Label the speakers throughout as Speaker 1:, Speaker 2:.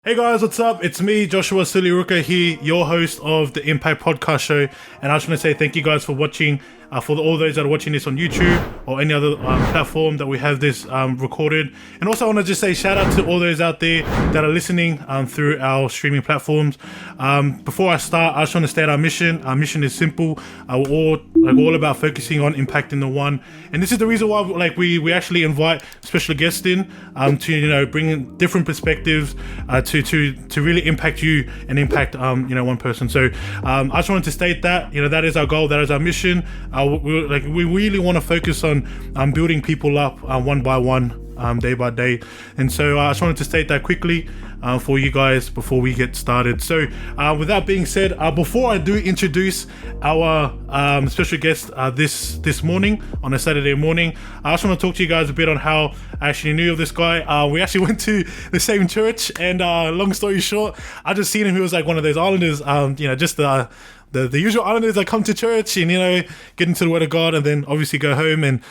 Speaker 1: Hey guys, what's up? It's me, Joshua Suliruka here, your host of the Impact Podcast Show. And I just want to say thank you guys for watching, for all those that are watching this on YouTube or any other platform that we have this recorded. And also I want to just say shout out to all those out there that are listening through our streaming platforms. Before I start, I just want to state our mission. Our mission is simple. We're all about focusing on impacting the one. And this is the reason why we actually invite special guests in to bring in different perspectives to really impact you and impact one person. So I just wanted to state that that is our goal, that is our mission. We really want to focus on building people up one by one, day by day. And so I just wanted to state that quickly for you guys before we get started. So with that being said, before I do introduce our special guest this morning on a Saturday morning, I just want to talk to you guys a bit on how I actually knew of this guy. We actually went to the same church, and long story short, I just seen him. He was like one of those islanders, just the usual islanders that come to church and get into the word of God and then obviously go home. And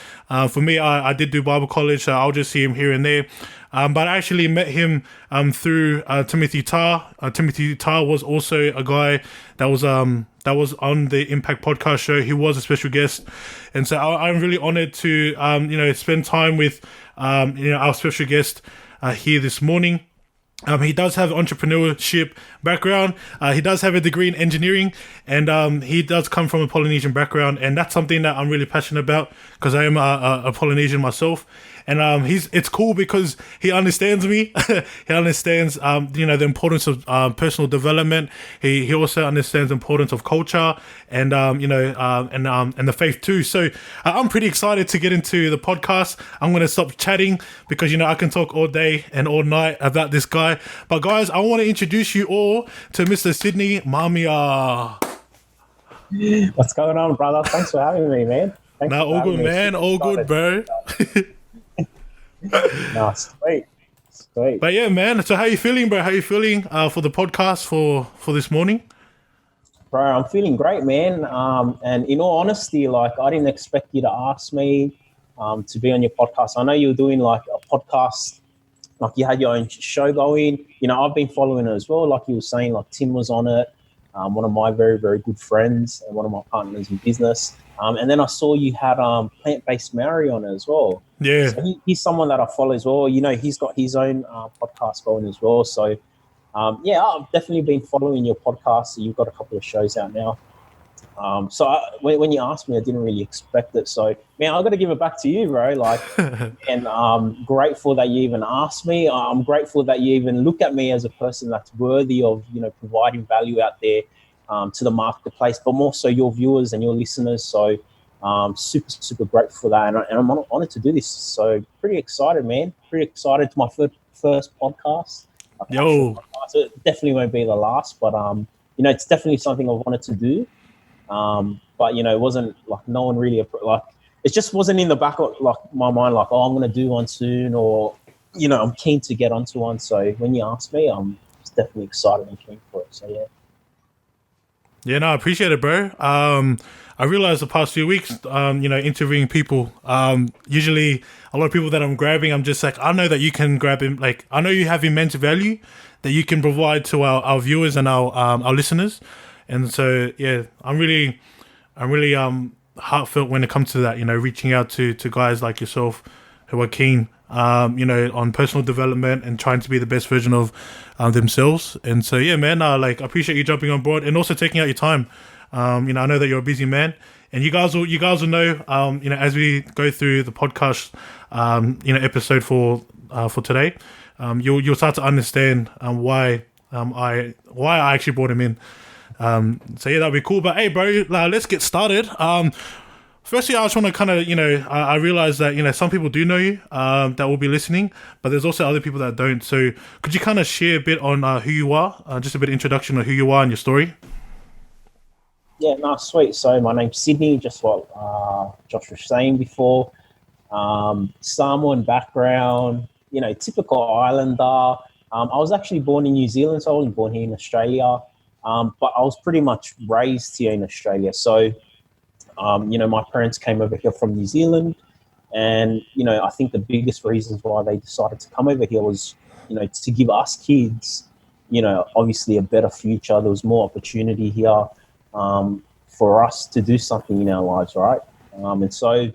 Speaker 1: for me, I did do Bible college, so I'll just see him here and there. But I actually met him through Timothy Tar. Timothy Tar was also a guy that was on the Impact Podcast Show. He was a special guest, and so I'm really honored to spend time with our special guest here this morning. He does have entrepreneurship background. He does have a degree in engineering, and he does come from a Polynesian background, and that's something that I'm really passionate about because I am a Polynesian myself. And it's cool because he understands me. He understands the importance of personal development. He also understands the importance of culture and the faith too. So I'm pretty excited to get into the podcast. I'm going to stop chatting because I can talk all day and all night about this guy. But guys, I want to introduce you all to Mr. Sydney Mamea.
Speaker 2: What's going on, brother? Thanks for having me, man.
Speaker 1: All good, man. All good, bro.
Speaker 2: No, sweet.
Speaker 1: But yeah, man. So how you feeling, bro? How you feeling for the podcast for this morning?
Speaker 2: Bro, I'm feeling great, man. And in all honesty, I didn't expect you to ask me to be on your podcast. I know you were doing like a podcast, like you had your own show going. I've been following it as well. Like you were saying, like Tim was on it, one of my very, very good friends and one of my partners in business. And then I saw you had Plant-Based Maori on it as well.
Speaker 1: Yeah.
Speaker 2: So he's someone that I follow as well. He's got his own podcast going as well. So, I've definitely been following your podcast. So you've got a couple of shows out now. When you asked me, I didn't really expect it. So, man, I've got to give it back to you, bro. And I'm grateful that you even asked me. I'm grateful that you even look at me as a person that's worthy of, providing value out there to the marketplace, but more so your viewers and your listeners. So super, super grateful for that. And I'm honored to do this. So pretty excited, man. Pretty excited to my first podcast.
Speaker 1: Yo.
Speaker 2: So it definitely won't be the last, but, it's definitely something I wanted to do. But, it wasn't like no one really, it just wasn't in the back of my mind, I'm going to do one soon or, I'm keen to get onto one. So when you asked me, I'm just definitely excited and keen for it. So, yeah.
Speaker 1: Yeah, no, I appreciate it, bro. I realized the past few weeks, interviewing people, usually a lot of people that I'm grabbing, I'm just like, I know that you can grab him. Like, I know you have immense value that you can provide to our viewers and our listeners. And so, yeah, I'm really heartfelt when it comes to that, reaching out to guys like yourself who are keen, on personal development and trying to be the best version of themselves. And so, yeah, man, I appreciate you jumping on board and also taking out your time. I know that you're a busy man, and you guys will know, as we go through the podcast, episode for today, you'll start to understand why I actually brought him in. So yeah, that'd be cool. But hey, bro, let's get started. Firstly, I just want to kind of, I realize that, some people do know you that will be listening, but there's also other people that don't. So could you kind of share a bit on who you are, just a bit of introduction of who you are and your story?
Speaker 2: Yeah, no, sweet. So my name's Sydney, just what Josh was saying before. Samoan background, typical islander. I was actually born in New Zealand, so I wasn't born here in Australia. But I was pretty much raised here in Australia. So, my parents came over here from New Zealand, and, I think the biggest reasons why they decided to come over here was, to give us kids obviously a better future. There was more opportunity here for us to do something in our lives, right? And so,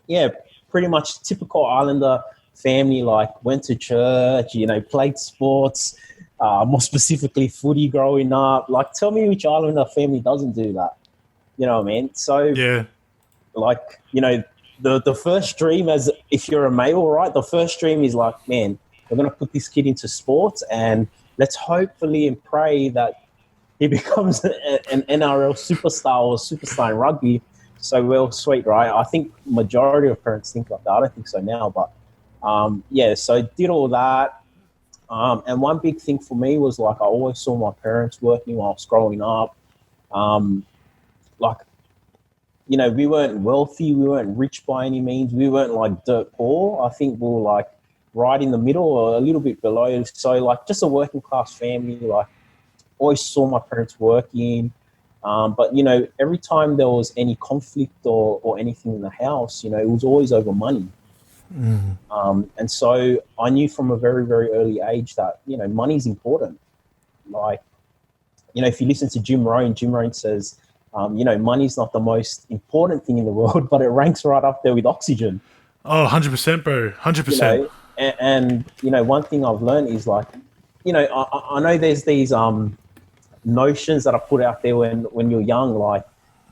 Speaker 2: yeah, pretty much typical Islander family, like went to church, played sports, more specifically footy growing up. Like, tell me which Islander family doesn't do that? You know what I mean? So,
Speaker 1: Yeah.
Speaker 2: like, the first dream, as if you're a male, right? The first dream is like, man, we're going to put this kid into sports and let's hopefully and pray that he becomes an NRL superstar or superstar in rugby. So, well, sweet, right? I think majority of parents think like that. I don't think so now, but so did all that. And one big thing for me was like I always saw my parents working while I was growing up. We weren't wealthy, we weren't rich by any means, we weren't like dirt poor. I think we were like right in the middle or a little bit below. So like just a working class family, like always saw my parents working. But every time there was any conflict or anything in the house, it was always over money. And so I knew from a very, very early age that, money's important. Like, if you listen to Jim Rohn says, money's not the most important thing in the world, but it ranks right up there with oxygen.
Speaker 1: Oh, 100%, bro. 100%.
Speaker 2: And one thing I've learned is like, I know there's these notions that are put out there when you're young, like,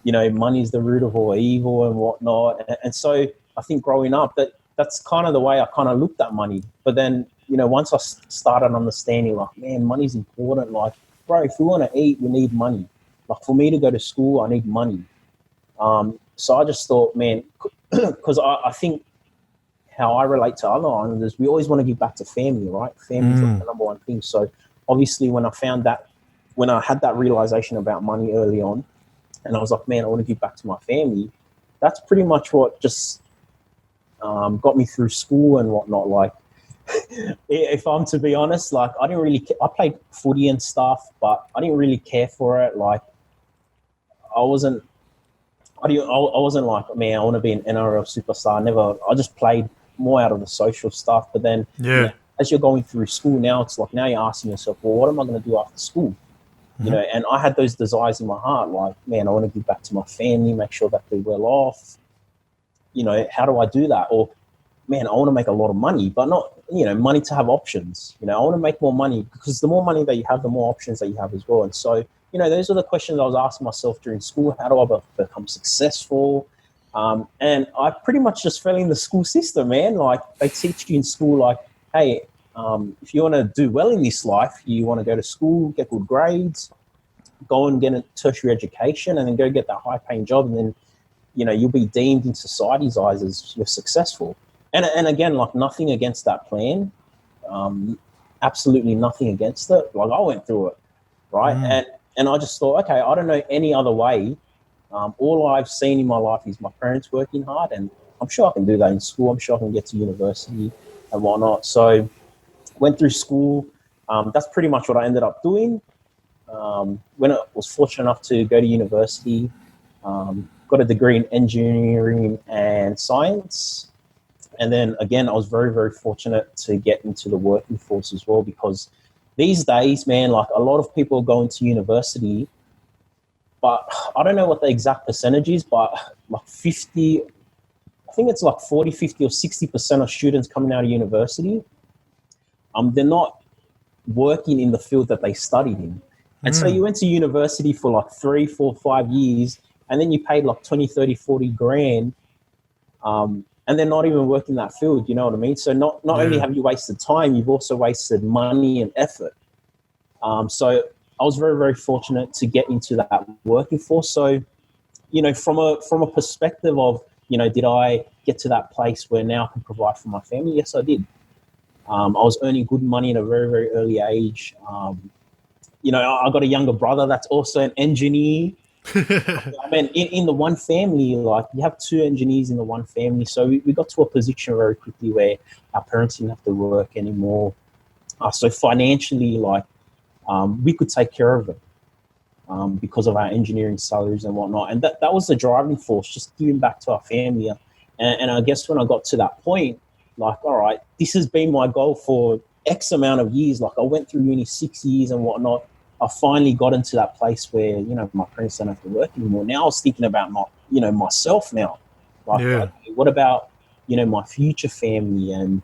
Speaker 2: money is the root of all evil and whatnot. And so I think growing up, that's kind of the way I kind of looked at money. But then, once I started understanding, like, man, money's important. Like, bro, if we want to eat, we need money. Like, for me to go to school, I need money. So I just thought, man, because I think how I relate to other islanders, we always want to give back to family, right? Family's like the number one thing. So obviously when I had that realization about money early on, and I was like, man, I want to give back to my family, that's pretty much what just got me through school and whatnot. Like, if I'm to be honest, like I played footy and stuff, but I didn't really care for it. Like, I wasn't like, man, I want to be an NRL superstar. I just played more out of the social stuff. But then, as you're going through school now, it's like now you're asking yourself, well, what am I going to do after school? And I had those desires in my heart, like, man, I want to give back to my family, make sure that they're well off. How do I do that? Or, man, I want to make a lot of money, but not, money to have options. I want to make more money because the more money that you have, the more options that you have as well. And so, those are the questions I was asking myself during school. How do I become successful? And I pretty much just fell in the school system, man. Like, they teach you in school, like, hey, if you want to do well in this life, you want to go to school, get good grades, go and get a tertiary education, and then go get that high-paying job, and then, you'll be deemed in society's eyes as you're successful. And again, like, nothing against that plan, absolutely nothing against it. Like, I went through it, right? And I just thought, okay, I don't know any other way. All I've seen in my life is my parents working hard, and I'm sure I can do that in school. I'm sure I can get to university and whatnot. So went through school. That's pretty much what I ended up doing. When I was fortunate enough to go to university, got a degree in engineering and science. And then again, I was very, very fortunate to get into the working force as well, because these days, man, like a lot of people are going to university, but I don't know what the exact percentage is, but like I think it's like 40, 50 or 60% of students coming out of university, they're not working in the field that they studied in. And so you went to university for like 3, 4, 5 years, and then you paid like 20, 30, 40 grand, and they're not even working that field, you know what I mean? So not only have you wasted time, you've also wasted money and effort. So I was very, very fortunate to get into that working force. So, from a perspective of, did I get to that place where now I can provide for my family? Yes, I did. I was earning good money at a very, very early age. I got a younger brother that's also an engineer. I mean, in the one family, like you have 2 engineers in the one family. So we got to a position very quickly where our parents didn't have to work anymore. So financially, like we could take care of it because of our engineering salaries and whatnot. And that was the driving force, just giving back to our family. And I guess when I got to that point, like, all right, this has been my goal for X amount of years, like I went through uni 6 years and whatnot, I finally got into that place where, my parents don't have to work anymore. Now I was thinking about myself now. Like,
Speaker 1: Yeah.
Speaker 2: okay, what about, my future family, and,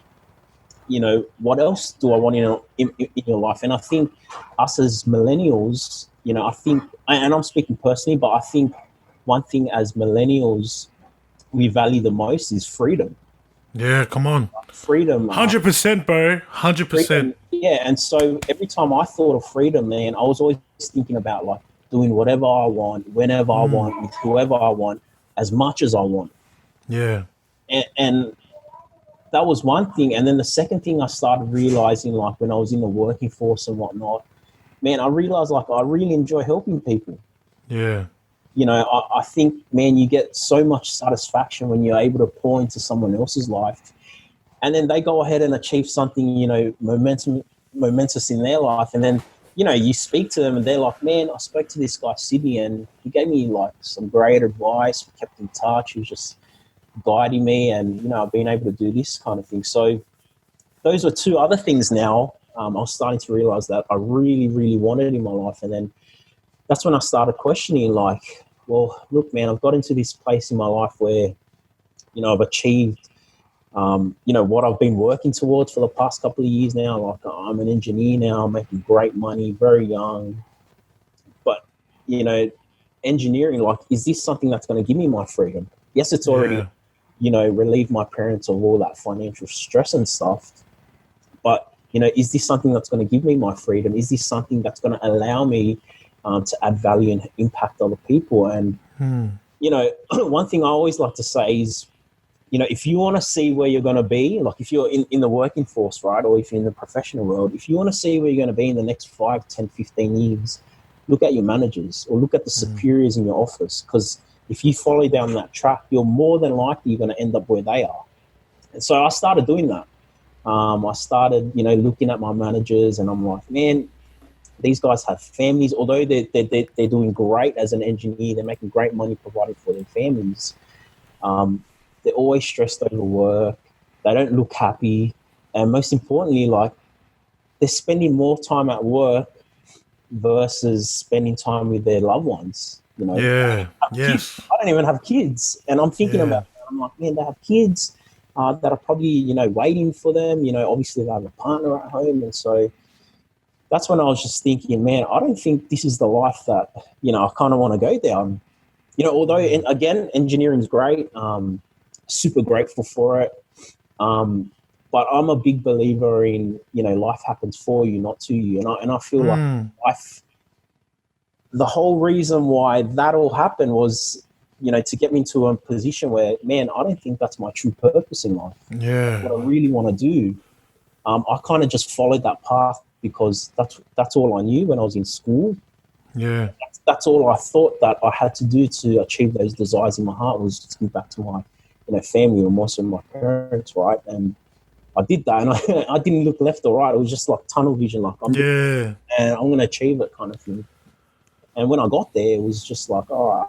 Speaker 2: what else do I want in your life? And I think us as millennials, I think, and I'm speaking personally, but I think one thing as millennials we value the most is freedom.
Speaker 1: Yeah, come on.
Speaker 2: Freedom.
Speaker 1: 100%, bro. 100%.
Speaker 2: Freedom. Yeah, and so every time I thought of freedom, man, I was always thinking about like doing whatever I want, whenever I want, with whoever I want, as much as I want.
Speaker 1: Yeah.
Speaker 2: And that was one thing. And then the second thing I started realizing, like when I was in the working force and whatnot, man, I realized like I really enjoy helping people.
Speaker 1: Yeah.
Speaker 2: I think, man, you get so much satisfaction when you're able to pour into someone else's life, and then they go ahead and achieve something, momentous in their life. And then, you speak to them and they're like, man, I spoke to this guy, Sydney, and he gave me like some great advice. We kept in touch. He was just guiding me, and, I've been able to do this kind of thing. So those are two other things now. I was starting to realize that I really, really wanted in my life. And then that's when I started questioning, like, well, look, man, I've got into this place in my life where, I've achieved, what I've been working towards for the past couple of years now. Like, I'm an engineer now, I'm making great money, very young. But, engineering, like, is this something that's going to give me my freedom? Yes, it's already, relieved my parents of all that financial stress and stuff. But, is this something that's going to give me my freedom? Is this something that's going to allow me to add value and impact other people? And, one thing I always like to say is, if you want to see where you're going to be, like if you're in the working force, right, or if you're in the professional world, if you want to see where you're going to be in the next 5, 10, 15 years, look at your managers or look at the superiors in your office. Because if you follow down that track, you're more than likely going to end up where they are. And so I started doing that. I started, looking at my managers, and I'm like, man, these guys have families. Although they're doing great as an engineer, they're making great money providing for their families. They're always stressed over work. They don't look happy. And most importantly, like, they're spending more time at work versus spending time with their loved ones.
Speaker 1: Yeah. Yes.
Speaker 2: I don't even have kids. And I'm thinking about that. I'm like, man, they have kids that are probably, waiting for them. Obviously they have a partner at home. And so that's when I was just thinking, man, I don't think this is the life that, I kind of want to go down. Although, again, engineering is great. Super grateful for it. But I'm a big believer in, life happens for you, not to you. And I feel like the whole reason why that all happened was, to get me into a position where, man, I don't think that's my true purpose in life.
Speaker 1: Yeah.
Speaker 2: What I really want to do. I kind of just followed that path because that's all I knew when I was in school.
Speaker 1: Yeah.
Speaker 2: That's all I thought that I had to do to achieve those desires in my heart, was to give back to my family, and more so my parents, right? And I did that, and I didn't look left or right. It was just like tunnel vision, like I'm going to achieve it kind of thing. And when I got there, it was just like, I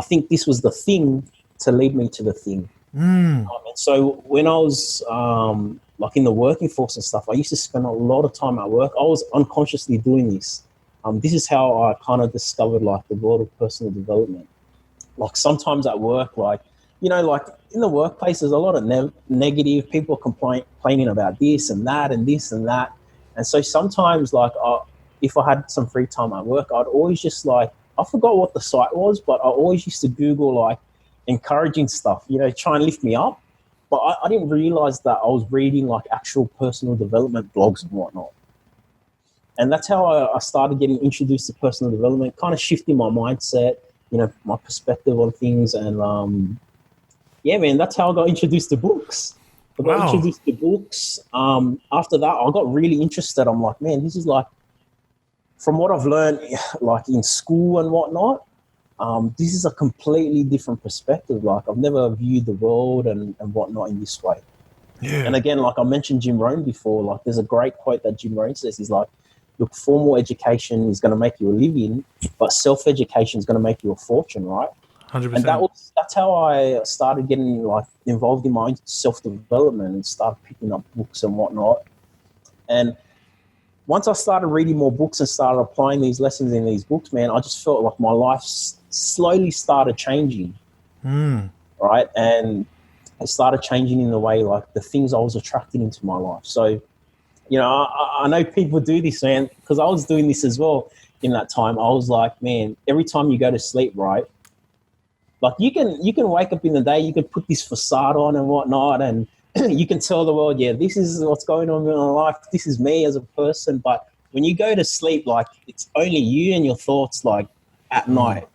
Speaker 2: think this was the thing to lead me to the thing. And so when I was like in the working force and stuff, I used to spend a lot of time at work. I was unconsciously doing this. This is how I kind of discovered like the world of personal development. Like sometimes at work, like, like in the workplace, there's a lot of negative people complaining about this and that and this and that. And so sometimes, like, if I had some free time at work, I'd always just like, I forgot what the site was, but I always used to Google like encouraging stuff, try and lift me up. But I didn't realize that I was reading like actual personal development blogs and whatnot. And that's how I started getting introduced to personal development, kind of shifting my mindset, my perspective on things. And yeah, man, that's how I got introduced to books. I got introduced to books. After that, I got really interested. I'm like, man, this is like, from what I've learned, like in school and whatnot, this is a completely different perspective. Like I've never viewed the world and whatnot in this way.
Speaker 1: Yeah.
Speaker 2: And again, like I mentioned Jim Rohn before, like there's a great quote that Jim Rohn says. He's like, look, formal education is going to make you a living, but self-education is going to make you a fortune, right? And
Speaker 1: 100%.
Speaker 2: that's how I started getting like involved in my own self-development and started picking up books and whatnot. And once I started reading more books and started applying these lessons in these books, man, I just felt like my life slowly started changing, right? And it started changing in the way, like the things I was attracting into my life. So, you know, I know people do this, man, because I was doing this as well in that time. I was like, man, every time you go to sleep, right? Like you can wake up in the day, you can put this facade on and whatnot, and you can tell the world, yeah, this is what's going on in my life. This is me as a person. But when you go to sleep, like it's only you and your thoughts, like at night,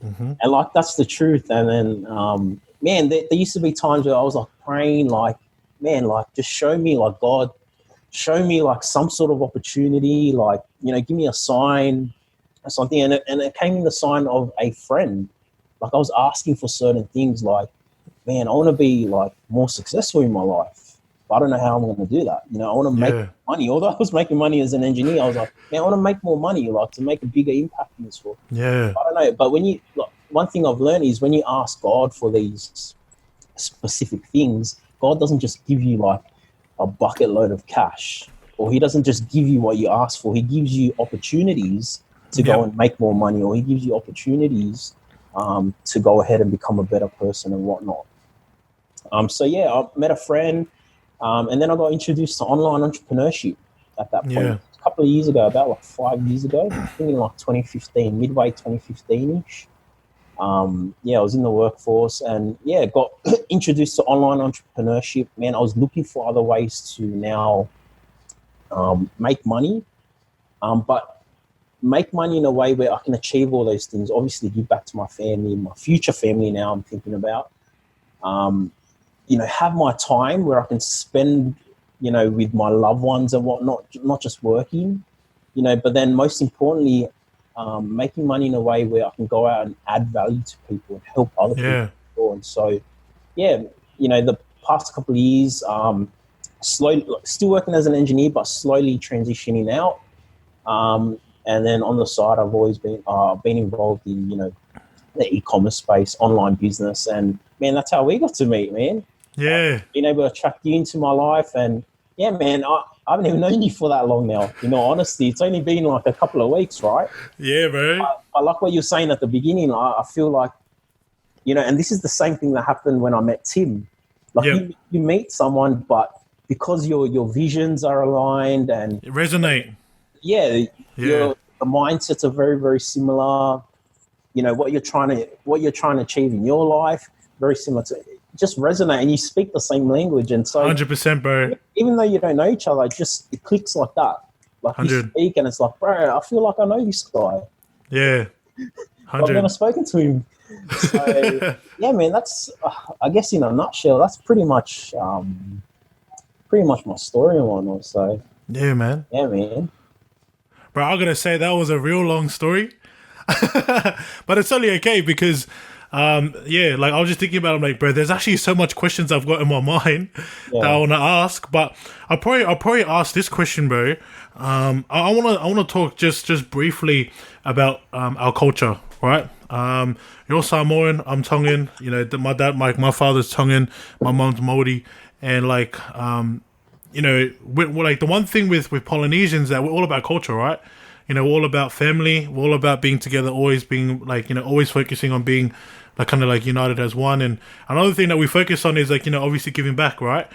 Speaker 2: and like that's the truth. And then, man, there used to be times where I was like praying, like, man, like just show me, like God, show me like some sort of opportunity, like, you know, give me a sign or something. And it came in the sign of a friend. Like I was asking for certain things, like, man, I want to be like more successful in my life, but I don't know how I'm going to do that. You know, I want to make money. Although I was making money as an engineer, I was like, man, I want to make more money, like to make a bigger impact in this world.
Speaker 1: Yeah.
Speaker 2: I don't know, but when you like, one thing I've learned is when you ask God for these specific things, God doesn't just give you like a bucket load of cash, or He doesn't just give you what you ask for. He gives you opportunities to go and make more money, or He gives you opportunities to go ahead and become a better person and whatnot. So yeah, I met a friend, and then I got introduced to online entrepreneurship at that point.
Speaker 1: Yeah.
Speaker 2: A couple of years ago, about like 5 years ago, I think in like 2015, midway 2015-ish. I was in the workforce and got introduced to online entrepreneurship. Man, I was looking for other ways to now make money, but make money in a way where I can achieve all those things. Obviously, give back to my family, my future family. Now I'm thinking about, have my time where I can spend, with my loved ones and whatnot, not just working, but then most importantly, making money in a way where I can go out and add value to people and help other people. And so, the past couple of years, slowly, still working as an engineer, but slowly transitioning out. And then on the side, I've always been involved in, the e-commerce space, online business. And, man, that's how we got to meet, man.
Speaker 1: Yeah.
Speaker 2: Being able to attract you into my life. And, yeah, man, I haven't even known you for that long now. In all honesty, it's only been like a couple of weeks, right?
Speaker 1: Yeah, bro.
Speaker 2: I like what you're saying at the beginning. I feel like, and this is the same thing that happened when I met Tim. Like you meet someone, but because your visions are aligned and
Speaker 1: resonate.
Speaker 2: The mindsets are very, very similar. What you're trying to achieve in your life, very similar to just resonate, and you speak the same language. And so
Speaker 1: 100%, bro.
Speaker 2: Even though you don't know each other, it clicks like that. Like 100. You speak and it's like, bro, I feel like I know this guy.
Speaker 1: Yeah.
Speaker 2: 100. I've never spoken to him. So, yeah, man, that's, I guess in a nutshell, that's pretty much my story and whatnot. So,
Speaker 1: yeah, man.
Speaker 2: Yeah, man.
Speaker 1: Bro, I'm going to say that was a real long story. But it's only okay because, like I was just thinking about it, I'm like, bro, there's actually so much questions I've got in my mind that I want to ask. But I'll probably ask this question, bro. I want to talk just briefly about our culture, right? You're Samoan, I'm Tongan. My dad, my father's Tongan, my mom's Māori, and like we're like the one thing with Polynesians that we're all about culture, right? We're all about family. We're all about being together, always being like, always focusing on being like kind of like united as one. And another thing that we focus on is like, obviously giving back, right?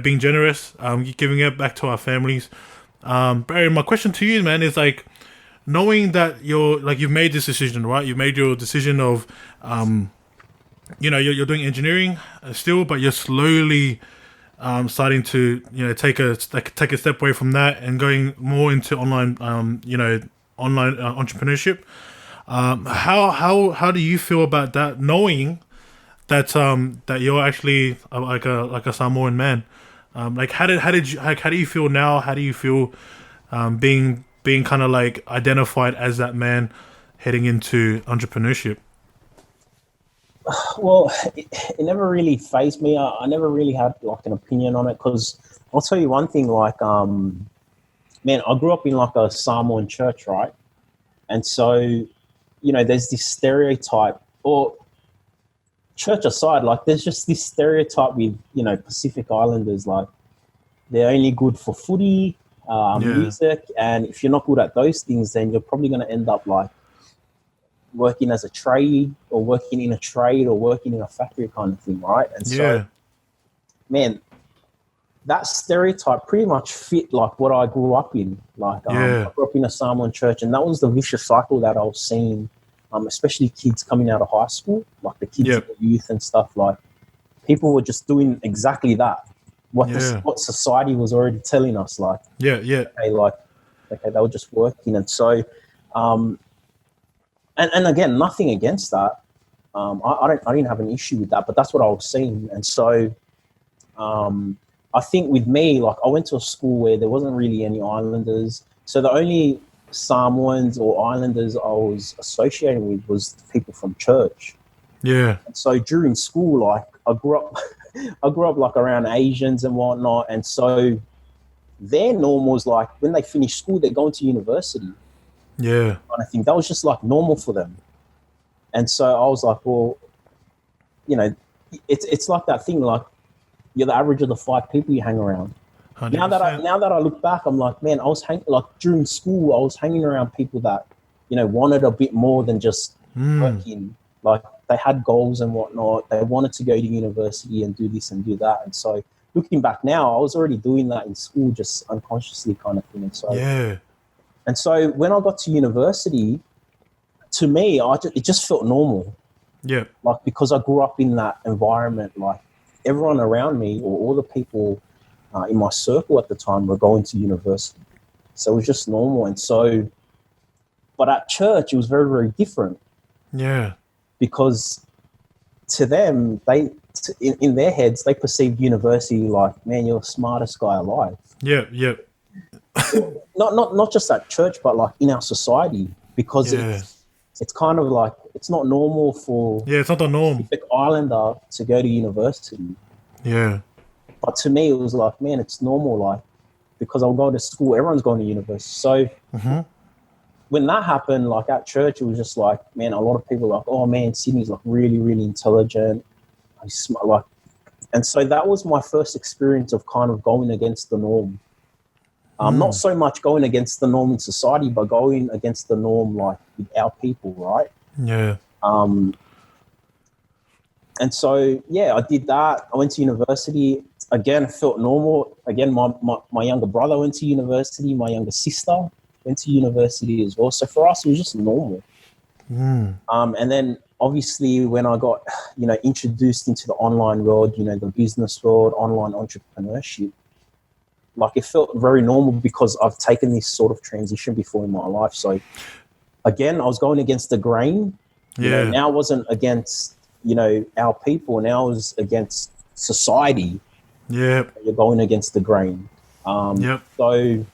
Speaker 1: Being generous, giving it back to our families. Barry, my question to you, man, is like, knowing that you've made this decision, right? You've made your decision of, you're doing engineering still, but you're slowly starting to take a step away from that and going more into online online entrepreneurship. How do you feel about that, knowing that that you're actually like a Samoan man? Like how do you feel now? How do you feel being kind of like identified as that man heading into entrepreneurship?
Speaker 2: Well, it never really fazed me. I never really had like an opinion on it, because I'll tell you one thing, like, man, I grew up in like a Samoan church, right? And so, there's this stereotype, or church aside, like there's just this stereotype with, you know, Pacific Islanders, like they're only good for footy, music, and if you're not good at those things, then you're probably going to end up like working as a trade or working in a trade or working in a factory kind of thing, right? And so, man, that stereotype pretty much fit like what I grew up in. Like, I grew up in a Samoan church, and that was the vicious cycle that I was seeing, especially kids coming out of high school, like the kids in the youth and stuff. Like, people were just doing exactly that. What society was already telling us, like, okay, they were just working, and so, and again, nothing against that. I didn't have an issue with that, but that's what I was seeing, and so, I think with me, like, I went to a school where there wasn't really any Islanders, so the only Samoans or Islanders I was associating with was the people from church.
Speaker 1: Yeah.
Speaker 2: And so during school, like, I grew up like around Asians and whatnot, and so their norm was like when they finish school, they're going to university.
Speaker 1: Yeah.
Speaker 2: And I think that was just like normal for them. And so I was like, well, you know, it's like that thing, like you're the average of the 5 people you hang around.
Speaker 1: 100%.
Speaker 2: Now that I look back, I'm like, man, like during school, I was hanging around people that, you know, wanted a bit more than just working. Like, they had goals and whatnot. They wanted to go to university and do this and do that. And so looking back now, I was already doing that in school, just unconsciously kind of thing. And so when I got to university, to me, it just felt normal.
Speaker 1: Yeah.
Speaker 2: Like, because I grew up in that environment, like everyone around me or all the people in my circle at the time were going to university. So it was just normal. And so, but at church, it was very, very different.
Speaker 1: Yeah. Because to them, in their heads, they perceived university like, man, you're the smartest guy alive. Yeah, yeah.
Speaker 2: not just at church, but like in our society, because it's kind of like, it's not normal for
Speaker 1: it's not the norm.
Speaker 2: Pacific Islander to go to university.
Speaker 1: Yeah.
Speaker 2: But to me, it was like, man, it's normal, like, because I'm going to school, everyone's going to university. So when that happened, like at church, it was just like, man, a lot of people were like, oh man, Sydney's like really, really intelligent. Like, and so that was my first experience of kind of going against the norm. Not so much going against the norm in society, but going against the norm, like with our people, right?
Speaker 1: Yeah.
Speaker 2: And so, I did that. I went to university. Again, felt normal. Again, my younger brother went to university. My younger sister went to university as well. So for us, it was just normal. And then obviously when I got, you know, introduced into the online world, you know, the business world, online entrepreneurship, like it felt very normal because I've taken this sort of transition before in my life. So again, I was going against the grain. You know, now I wasn't against, you know, our people. Now I was against society. Yeah. You're going against the grain. So,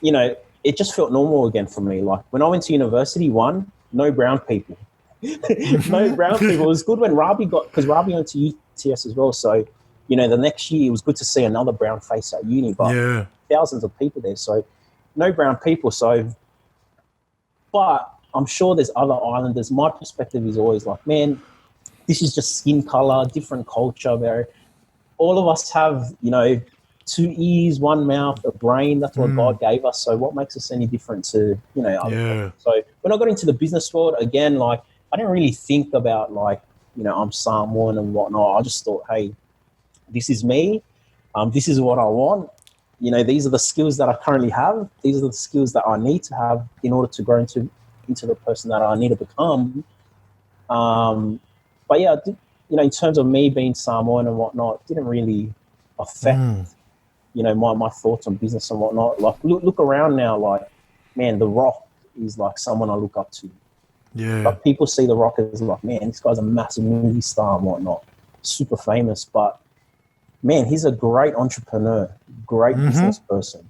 Speaker 2: you know, it just felt normal again for me. Like when I went to university, no brown people. No brown people. It was good when because Rabi went to UTS as well. So, you know, the next year it was good to see another brown face at uni, but thousands of people there. So no brown people. So, but I'm sure there's other islanders. My perspective is always like, man, this is just skin color, different culture there. All of us have, you know, 2 ears, 1 mouth, a brain. That's what God gave us. So what makes us any different to, you know, other people? So when I got into the business world, again, like I didn't really think about like, you know, I'm Samoan and whatnot. I just thought, hey, this is me. This is what I want. You know, these are the skills that I currently have. These are the skills that I need to have in order to grow into the person that I need to become. But yeah, you know, in terms of me being Samoan and whatnot, it didn't really affect, you know, my thoughts on business and whatnot. Like, look around now, like, man, The Rock is like someone I look up to.
Speaker 1: Yeah.
Speaker 2: But people see The Rock as like, man, this guy's a massive movie star and whatnot, super famous. But man, he's a great entrepreneur, great business person.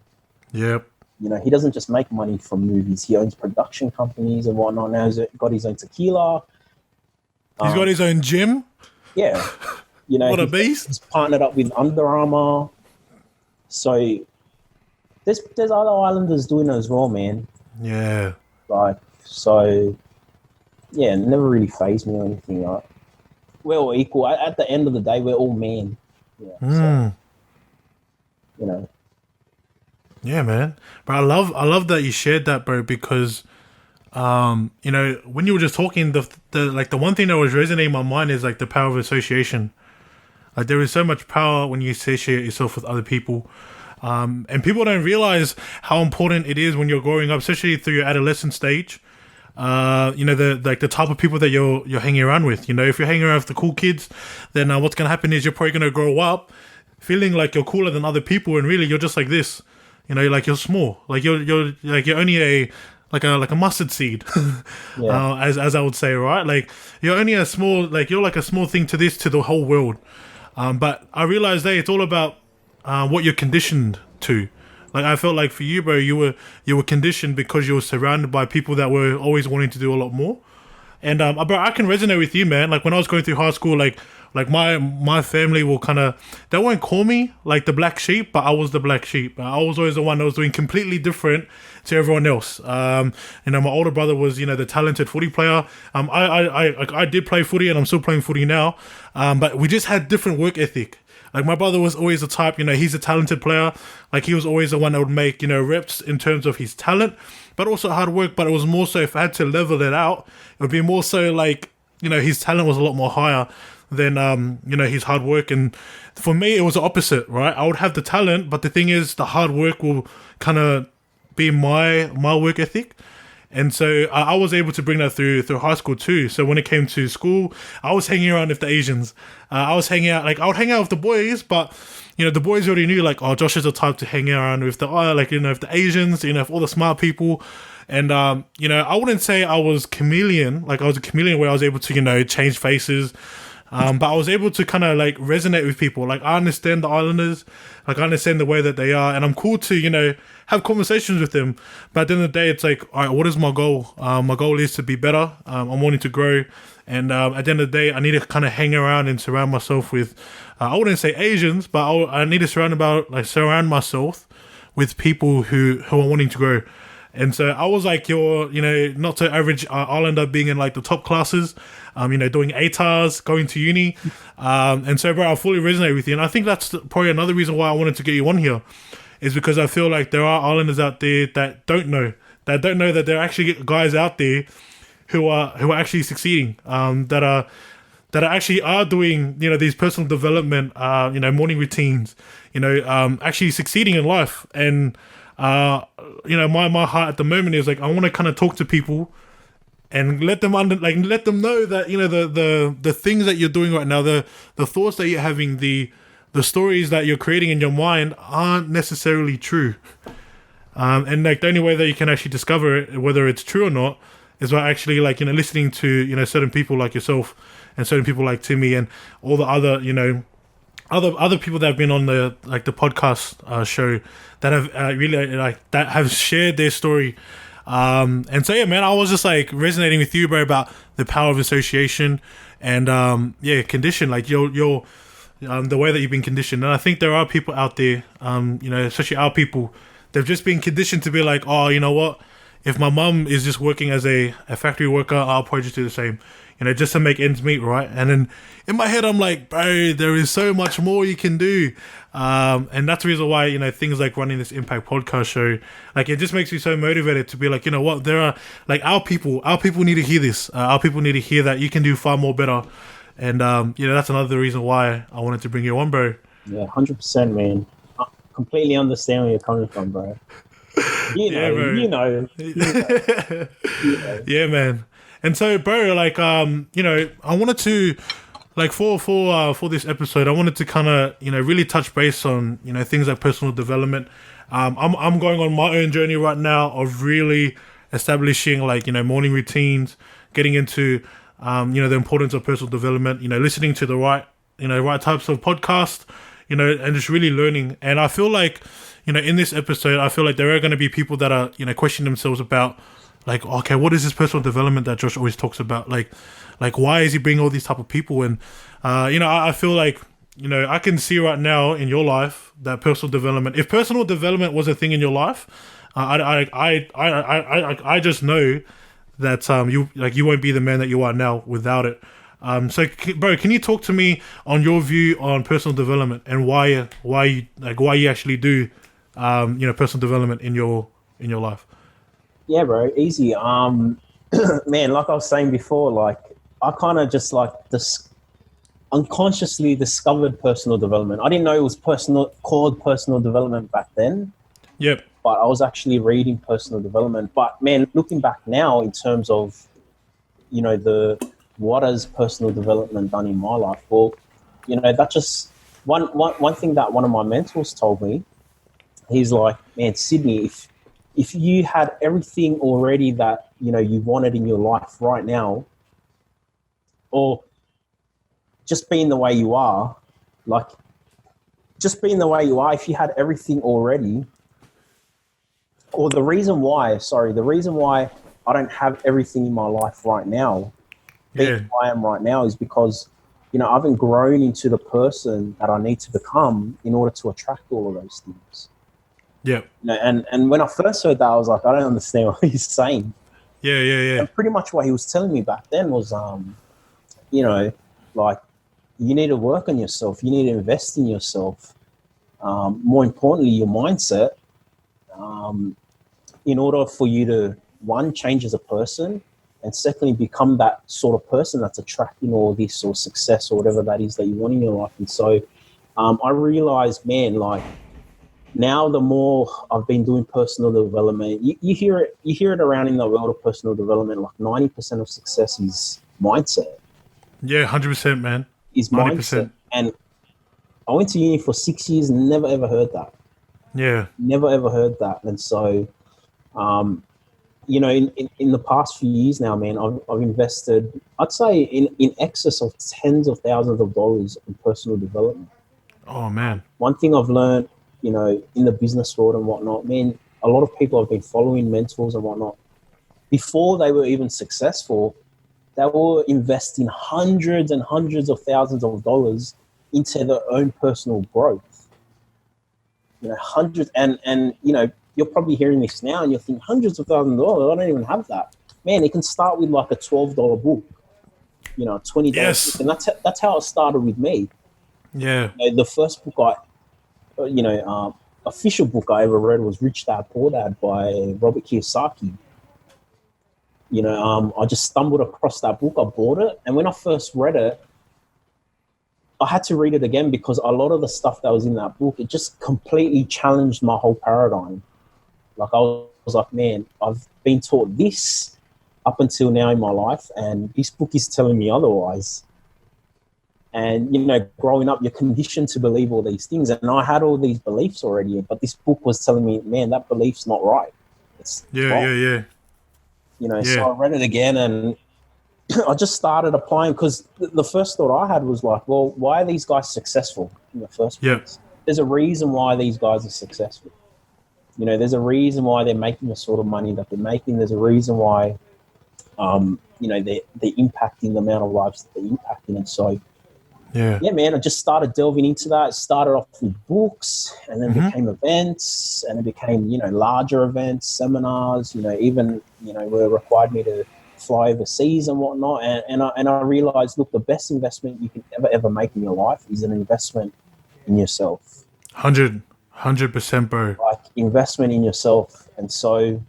Speaker 1: Yep.
Speaker 2: You know, he doesn't just make money from movies. He owns production companies and whatnot. Now he's got his own tequila.
Speaker 1: He's got his own gym.
Speaker 2: Yeah. You know,
Speaker 1: what a beast.
Speaker 2: He's partnered up with Under Armour. So there's other islanders doing it as well, man.
Speaker 1: Yeah.
Speaker 2: Like, so, yeah, it never really fazed me or anything. we're all equal. At the end of the day, we're all men. Yeah. So, you know.
Speaker 1: Yeah, man. But I love that you shared that, bro, because you know, when you were just talking, the one thing that was resonating in my mind is like the power of association. Like there is so much power when you associate yourself with other people. And people don't realize how important it is when you're growing up, especially through your adolescent stage. You know, the type of people that you're hanging around with. You know, if you're hanging around with the cool kids, then what's gonna happen is you're probably gonna grow up feeling like you're cooler than other people, and really you're just like this. You know, like you're small, like you're only a mustard seed, as I would say, right? Like you're only a small, like you're like a small thing to the whole world. But I realized that it's all about what you're conditioned to. Like I felt like for you, bro, you were conditioned because you were surrounded by people that were always wanting to do a lot more. And bro, I can resonate with you, man. Like when I was going through high school, like my family will they won't call me like the black sheep, but I was the black sheep. I was always the one that was doing completely different to everyone else. You know, my older brother was, you know, the talented footy player. I did play footy and I'm still playing footy now. But we just had different work ethic. Like my brother was always the type, you know, he's a talented player. Like he was always the one that would make, you know, reps in terms of his talent, but also hard work. But it was more so, if I had to level it out, it would be more so like, you know, his talent was a lot more higher than, you know, his hard work. And for me, it was the opposite, right? I would have the talent, but the thing is, the hard work will kind of be my work ethic. And so I was able to bring that through high school too. So when it came to school, I was hanging around with the Asians. I would hang out with the boys, but you know, the boys already knew like, oh, Josh is the type to hang around with with the Asians, you know, with all the smart people. And you know, I wouldn't say I was chameleon. Like I was a chameleon where I was able to, you know, change faces. But I was able to kind of like resonate with people. Like I understand the islanders, like I understand the way that they are, and I'm cool to, you know, have conversations with them. But at the end of the day, it's like, all right, what is my goal? My goal is to be better. I'm wanting to grow, and at the end of the day, I need to kind of hang around and surround myself with, I wouldn't say Asians, but I need to surround myself with people who are wanting to grow. And so I was like your, you know, not so average Islander being in like the top classes, you know, doing ATARs, going to uni. And so, bro, I fully resonate with you. And I think that's probably another reason why I wanted to get you on here, is because I feel like there are Islanders out there that don't know that there are actually guys out there who are actually succeeding, that actually are doing, you know, these personal development, you know, morning routines, you know, actually succeeding in life. And you know, my heart at the moment is like, I want to kind of talk to people and let them let them know that, you know, the things that you're doing right now, the thoughts that you're having, the stories that you're creating in your mind aren't necessarily true. And like the only way that you can actually discover it, whether it's true or not, is by actually, like, you know, listening to, you know, certain people like yourself and certain people like Timmy and all the other, you know, other people that have been on the podcast show that have really that have shared their story. And so yeah, man, I was just like resonating with you, bro, about the power of association and condition, like your the way that you've been conditioned. And I think there are people out there, you know, especially our people, they've just been conditioned to be like, oh, you know what, if my mum is just working as a factory worker, I'll probably just do the same, you know, just to make ends meet, right? And then in my head, I'm like, bro, there is so much more you can do. And that's the reason why, you know, things like running this Impact podcast show, like, it just makes me so motivated to be like, you know what, there are, like, our people need to hear this. Our people need to hear that you can do far more better. And, you know, that's another reason why I wanted to bring you on, bro.
Speaker 2: Yeah, 100%, man. I completely understand where you're coming from, bro. You know.
Speaker 1: Yeah, man. And so, bro, like, you know, I wanted to, like, for this episode, I wanted to kind of, you know, really touch base on, you know, things like personal development. I'm going on my own journey right now of really establishing, like, you know, morning routines, getting into, you know, the importance of personal development, you know, listening to the right types of podcasts, you know, and just really learning. And I feel like, you know, in this episode, I feel like there are going to be people that are, you know, questioning themselves about, like, okay, what is this personal development that Josh always talks about? Like why is he bringing all these type of people? And, you know, I feel like, you know, I can see right now in your life that personal development, if personal development was a thing in your life, I just know that, you won't be the man that you are now without it. Bro, can you talk to me on your view on personal development and why you actually do, personal development in your life?
Speaker 2: Yeah, bro, easy. Man, like I was saying before, like I kind of just like this unconsciously discovered personal development. I didn't know it was called personal development back then,
Speaker 1: Yep.
Speaker 2: but I was actually reading personal development. But man, looking back now in terms of, what has personal development done in my life? Well, that's just one thing that one of my mentors told me. He's like, man, Sydney, if you had everything already that you wanted in your life right now, or just being the way you are, like just being the way you are, if you had everything already, or the reason why I don't have everything in my life right now, being who I am right now, is because I haven't grown into the person that I need to become in order to attract all of those things.
Speaker 1: Yeah.
Speaker 2: And when I first heard that, I was like, I don't understand what he's saying.
Speaker 1: Yeah.
Speaker 2: And pretty much what he was telling me back then was, like, you need to work on yourself. You need to invest in yourself. More importantly, your mindset, in order for you to, one, change as a person, and secondly, become that sort of person that's attracting all this or success or whatever that is that you want in your life. And so I realized, man, like, now the more I've been doing personal development, you hear it around in the world of personal development, like 90% of success is mindset.
Speaker 1: Yeah, 100%, man.
Speaker 2: Is
Speaker 1: 90%.
Speaker 2: Mindset. And I went to uni for 6 years and never ever heard that.
Speaker 1: Yeah.
Speaker 2: Never ever heard that. And so, in the past few years now, man, I've invested, I'd say in excess of tens of thousands of dollars in personal development.
Speaker 1: Oh, man.
Speaker 2: One thing I've learned, in the business world and whatnot, man, a lot of people have been following mentors and whatnot. Before they were even successful, they were investing hundreds and hundreds of thousands of dollars into their own personal growth. Hundreds, and you're probably hearing this now and you're thinking, hundreds of thousands of dollars, I don't even have that. Man, it can start with like a $12 book, $20
Speaker 1: Yes.
Speaker 2: book. And that's how it started with me.
Speaker 1: Yeah.
Speaker 2: The first book official book I ever read was Rich Dad Poor Dad by Robert Kiyosaki. I just stumbled across that book. I bought it. And when I first read it, I had to read it again because a lot of the stuff that was in that book, it just completely challenged my whole paradigm. Like I was like, man, I've been taught this up until now in my life, and this book is telling me otherwise. And, growing up, you're conditioned to believe all these things. And I had all these beliefs already, but this book was telling me, man, that belief's not right. It's wrong. So I read it again and I just started applying, because the first thought I had was like, well, why are these guys successful in the first place? There's a reason why these guys are successful. There's a reason why they're making the sort of money that they're making. There's a reason why, they're impacting the amount of lives that they're impacting. And so, man, I just started delving into that. It started off with books, and then became events, and it became, larger events, seminars, even, where it required me to fly overseas and whatnot. And I realized, look, the best investment you can ever make in your life is an investment in yourself.
Speaker 1: 100%, bro.
Speaker 2: Like, investment in yourself. And so,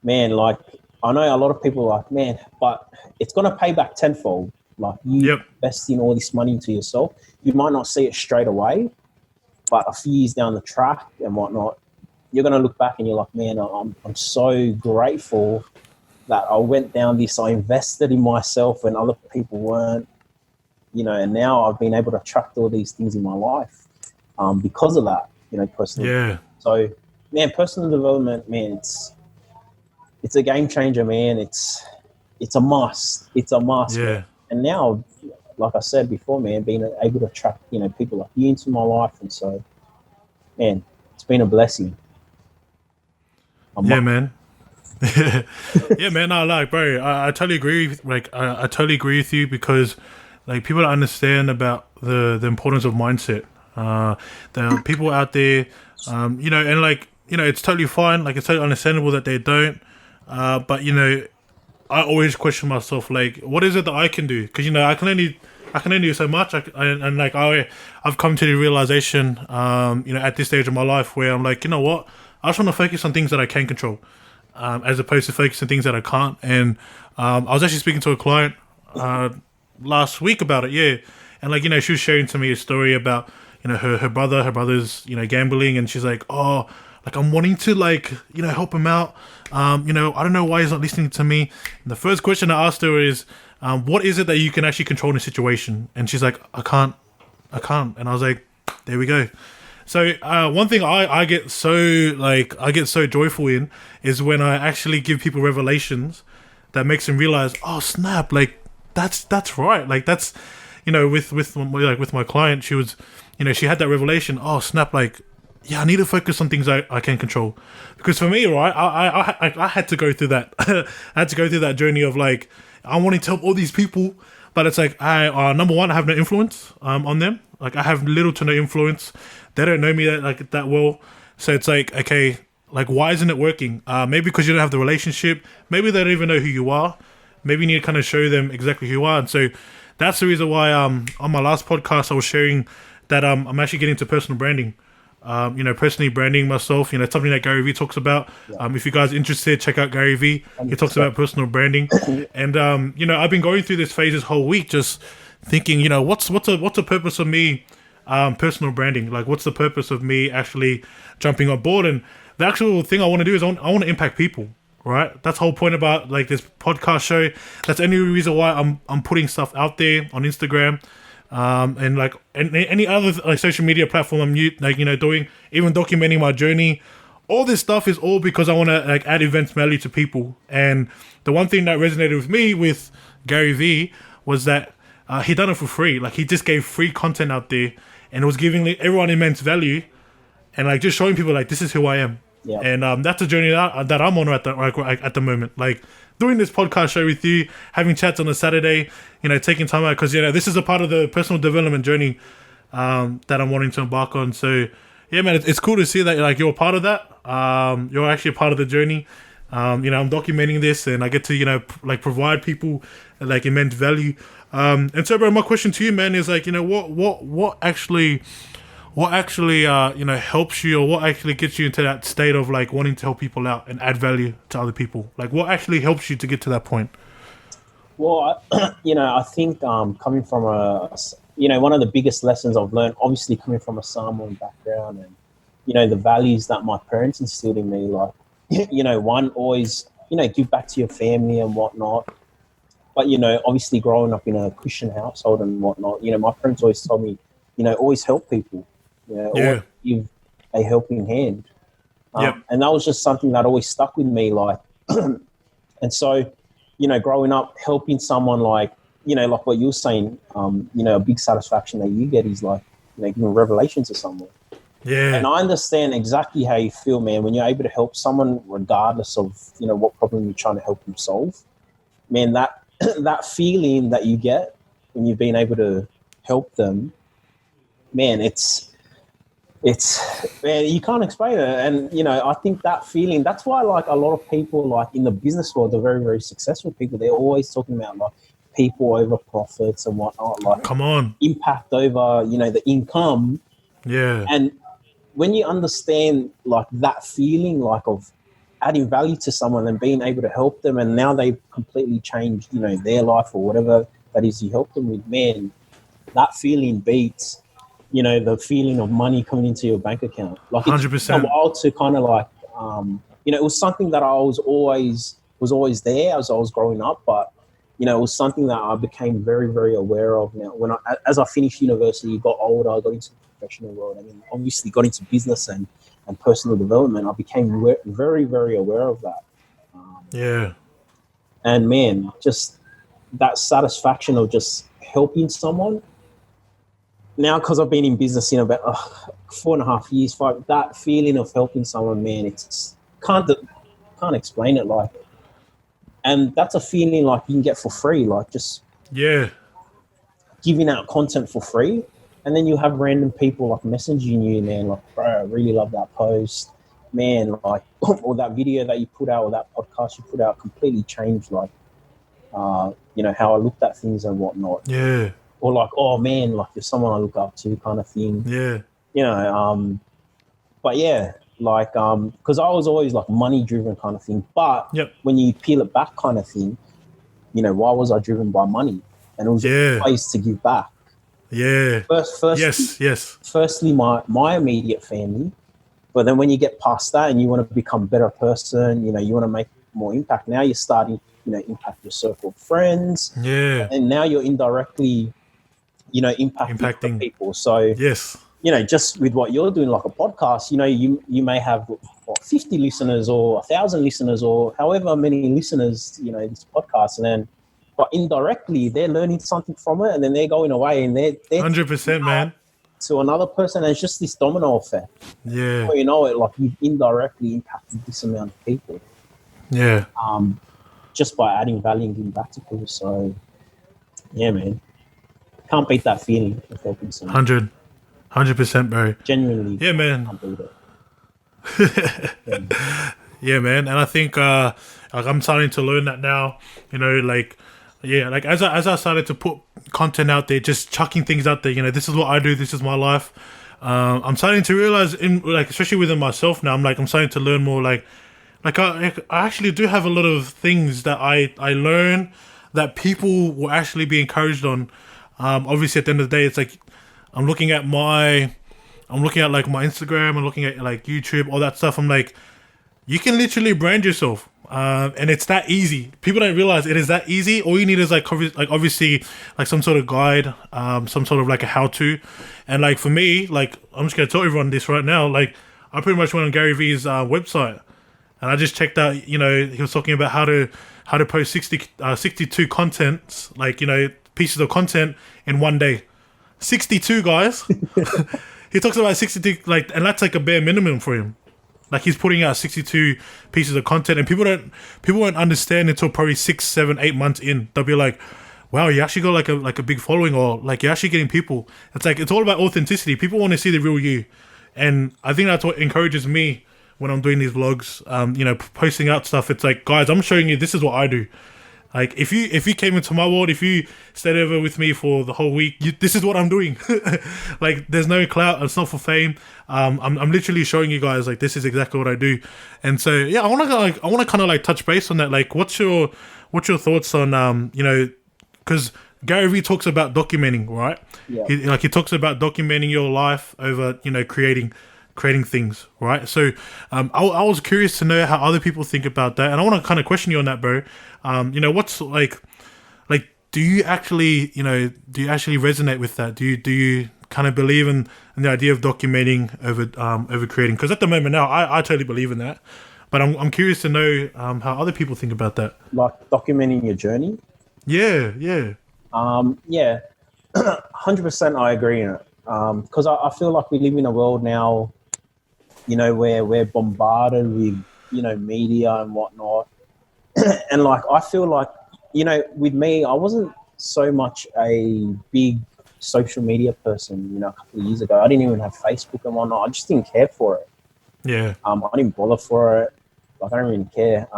Speaker 2: man, like, I know a lot of people are like, man, but it's going to pay back tenfold. Like, you investing all this money into yourself, you might not see it straight away, but a few years down the track and whatnot, you're going to look back and you're like, man, I'm so grateful that I went down this. I invested in myself when other people weren't, and now I've been able to attract all these things in my life because of that, personally.
Speaker 1: Yeah.
Speaker 2: So, man, personal development, man, it's a game changer, man. It's a must. It's a must.
Speaker 1: Yeah.
Speaker 2: Man. And now, like I said before, man, being able to attract, people like you into my life. And so, man, it's been a blessing.
Speaker 1: Man. Yeah, man. No, like, bro, I totally agree. I totally agree with you, because, like, people don't understand about the importance of mindset. There are people out there, and like, it's totally fine. Like, it's totally understandable that they don't. But I always question myself, like, what is it that I can do? Because I can only do so much. I've come to the realization, at this stage of my life where I'm like, you know what, I just want to focus on things that I can control, as opposed to focusing on things that I can't. And I was actually speaking to a client last week about it, yeah, and she was sharing to me a story about her brother's gambling, and she's like, oh, like I'm wanting to help him out. I don't know why he's not listening to me. And the first question I asked her is, what is it that you can actually control in a situation? And she's like, I can't. And I was like, there we go. So one thing I get so joyful in is when I actually give people revelations that makes them realize, oh snap, like that's right. Like that's, with my client, she was, she had that revelation. Oh snap, like, yeah, I need to focus on things I can control. Because for me, right, I had to go through that. I had to go through that journey of like, I wanted to help all these people, but it's like, number one, I have no influence on them. Like I have little to no influence. They don't know me that well. So it's like, okay, like why isn't it working? Maybe because you don't have the relationship. Maybe they don't even know who you are. Maybe you need to kind of show them exactly who you are. And so that's the reason why on my last podcast I was sharing that I'm actually getting into personal branding. Personally branding myself, something that Gary Vee talks about. Yeah. If you guys are interested, check out Gary Vee. He talks about personal branding. And, I've been going through this phase this whole week, just thinking, what's the purpose of me, personal branding? Like, what's the purpose of me actually jumping on board? And the actual thing I want to do is I want to impact people, right? That's the whole point about like this podcast show. That's the only reason why I'm putting stuff out there on Instagram. And like any other social media platform I'm doing, even documenting my journey, all this stuff is all because I want to add events value to people. And the one thing that resonated with me with Gary Vee was that he done it for free. Like he just gave free content out there, and it was giving everyone immense value, and like just showing people like this is who I am. Yeah. And that's a journey that I'm on at the moment. Like doing this podcast show with you, having chats on a Saturday, taking time out because this is a part of the personal development journey that I'm wanting to embark on. So yeah, man, it's cool to see that like you're a part of that. You're actually a part of the journey. I'm documenting this, and I get to provide people like immense value. And so, bro, my question to you, man, is like what actually helps you, or what actually gets you into that state of like wanting to help people out and add value to other people? Like what actually helps you to get to that point?
Speaker 2: Well, I think coming from one of the biggest lessons I've learned, obviously coming from a Samoan background, and the values that my parents instilled in me, like one, always give back to your family and whatnot. But obviously growing up in a Christian household and whatnot, my parents always told me, always help people. Always give a helping hand. And that was just something that always stuck with me. Like, and so, growing up, helping someone like what you were saying, a big satisfaction that you get is like, giving revelation to someone.
Speaker 1: Yeah.
Speaker 2: And I understand exactly how you feel, man, when you're able to help someone regardless of, what problem you're trying to help them solve. Man, that feeling that you get when you've been able to help them, man, it's man, you can't explain it. And I think that feeling, that's why like a lot of people like in the business world, they're very, very successful people, they're always talking about like people over profits and whatnot, like
Speaker 1: come on,
Speaker 2: impact over the income.
Speaker 1: Yeah.
Speaker 2: And when you understand like that feeling like of adding value to someone and being able to help them, and now they've completely changed their life or whatever that is you help them with, man, that feeling beats the feeling of money coming into your bank account. Like
Speaker 1: 100%.
Speaker 2: A while to kind of like, it was something that I was always there as I was growing up, but it was something that I became very, very aware of now. As I finished university, got older, I got into the professional world, and then obviously got into business and personal development. I became very, very aware of that.
Speaker 1: Yeah.
Speaker 2: And man, just that satisfaction of just helping someone. Now, because I've been in business in about 4.5 years, that feeling of helping someone, man, it's can't explain it. Like, and that's a feeling like you can get for free, like just giving out content for free, and then you have random people like messaging you, man, like, bro, I really love that post, man, like, or that video that you put out, or that podcast you put out completely changed like how I looked at things and whatnot.
Speaker 1: Yeah.
Speaker 2: Or like, oh man, like you're someone I look up to kind of thing.
Speaker 1: Yeah.
Speaker 2: But yeah, like, because I was always like money driven kind of thing. But
Speaker 1: Yep.
Speaker 2: when you peel it back kind of thing, why was I driven by money? And it was
Speaker 1: Yeah.
Speaker 2: ways to give back.
Speaker 1: Yeah.
Speaker 2: Firstly,
Speaker 1: Yes.
Speaker 2: Firstly, my immediate family. But then when you get past that and you want to become a better person, you want to make more impact. Now you're starting, impact your circle of friends.
Speaker 1: Yeah.
Speaker 2: And now you're indirectly, impacting other people. So,
Speaker 1: yes.
Speaker 2: Just with what you're doing, like a podcast, you may have 50 listeners or 1,000 listeners or however many listeners, this podcast. And then, but indirectly, they're learning something from it and then they're going away and they're
Speaker 1: 100%, man.
Speaker 2: to another person. And it's just this domino effect.
Speaker 1: Yeah.
Speaker 2: Before you know it, like you've indirectly impacted this amount of people.
Speaker 1: Yeah.
Speaker 2: Just by adding value and giving back to people. So, yeah, man. Can't beat that feeling of helping someone.
Speaker 1: 100%, bro.
Speaker 2: Genuinely.
Speaker 1: Yeah, man.
Speaker 2: Can't beat it.
Speaker 1: Yeah, man. And I think like I'm starting to learn that now. Like as I started to put content out there, just chucking things out there. This is what I do. This is my life. I'm starting to realize, especially within myself now, I'm starting to learn more. Like I actually do have a lot of things that I learn that people will actually be encouraged on. Obviously, at the end of the day, it's like I'm looking at like my Instagram, I'm looking at like YouTube, all that stuff. I'm like, you can literally brand yourself, and it's that easy. People don't realize it is that easy. All you need is like obviously like some sort of guide, some sort of like a how-to. And like for me, like I'm just gonna tell everyone this right now. Like I pretty much went on Gary Vee's website, and I just checked out. He was talking about how to post 62 contents, like pieces of content in one day. 62, guys. He talks about 62, like, and that's like a bare minimum for him. Like he's putting out 62 pieces of content, and people won't understand until probably 6, 7, 8 months in. They'll be like, "Wow, you actually got like a big following, or like you're actually getting people." It's like it's all about authenticity. People want to see the real you, and I think that's what encourages me when I'm doing these vlogs. Posting out stuff. It's like, guys, I'm showing you this is what I do. Like if you came into my world, if you stayed over with me for the whole week, this is what I'm doing. Like there's no clout, it's not for fame. I'm literally showing you guys like this is exactly what I do. And so yeah, I want to kind of like touch base on that. Like what's your thoughts on because Gary Vee talks about documenting, right?
Speaker 2: Yeah.
Speaker 1: He talks about documenting your life over creating things, right? So I was curious to know how other people think about that, and I want to kind of question you on that, bro. What's like do you actually resonate with that? Do you kind of believe in the idea of documenting over creating? Because at the moment now, I totally believe in that, but I'm curious to know how other people think about that.
Speaker 2: Like documenting your journey.
Speaker 1: Yeah.
Speaker 2: Yeah, 100%. I agree in it. Because I feel like we live in a world now, where we're bombarded with, media and whatnot. And like, I feel like, with me, I wasn't so much a big social media person, a couple of years ago. I didn't even have Facebook and whatnot. I just didn't care for it.
Speaker 1: Yeah.
Speaker 2: I didn't bother for it. Like, I don't really care.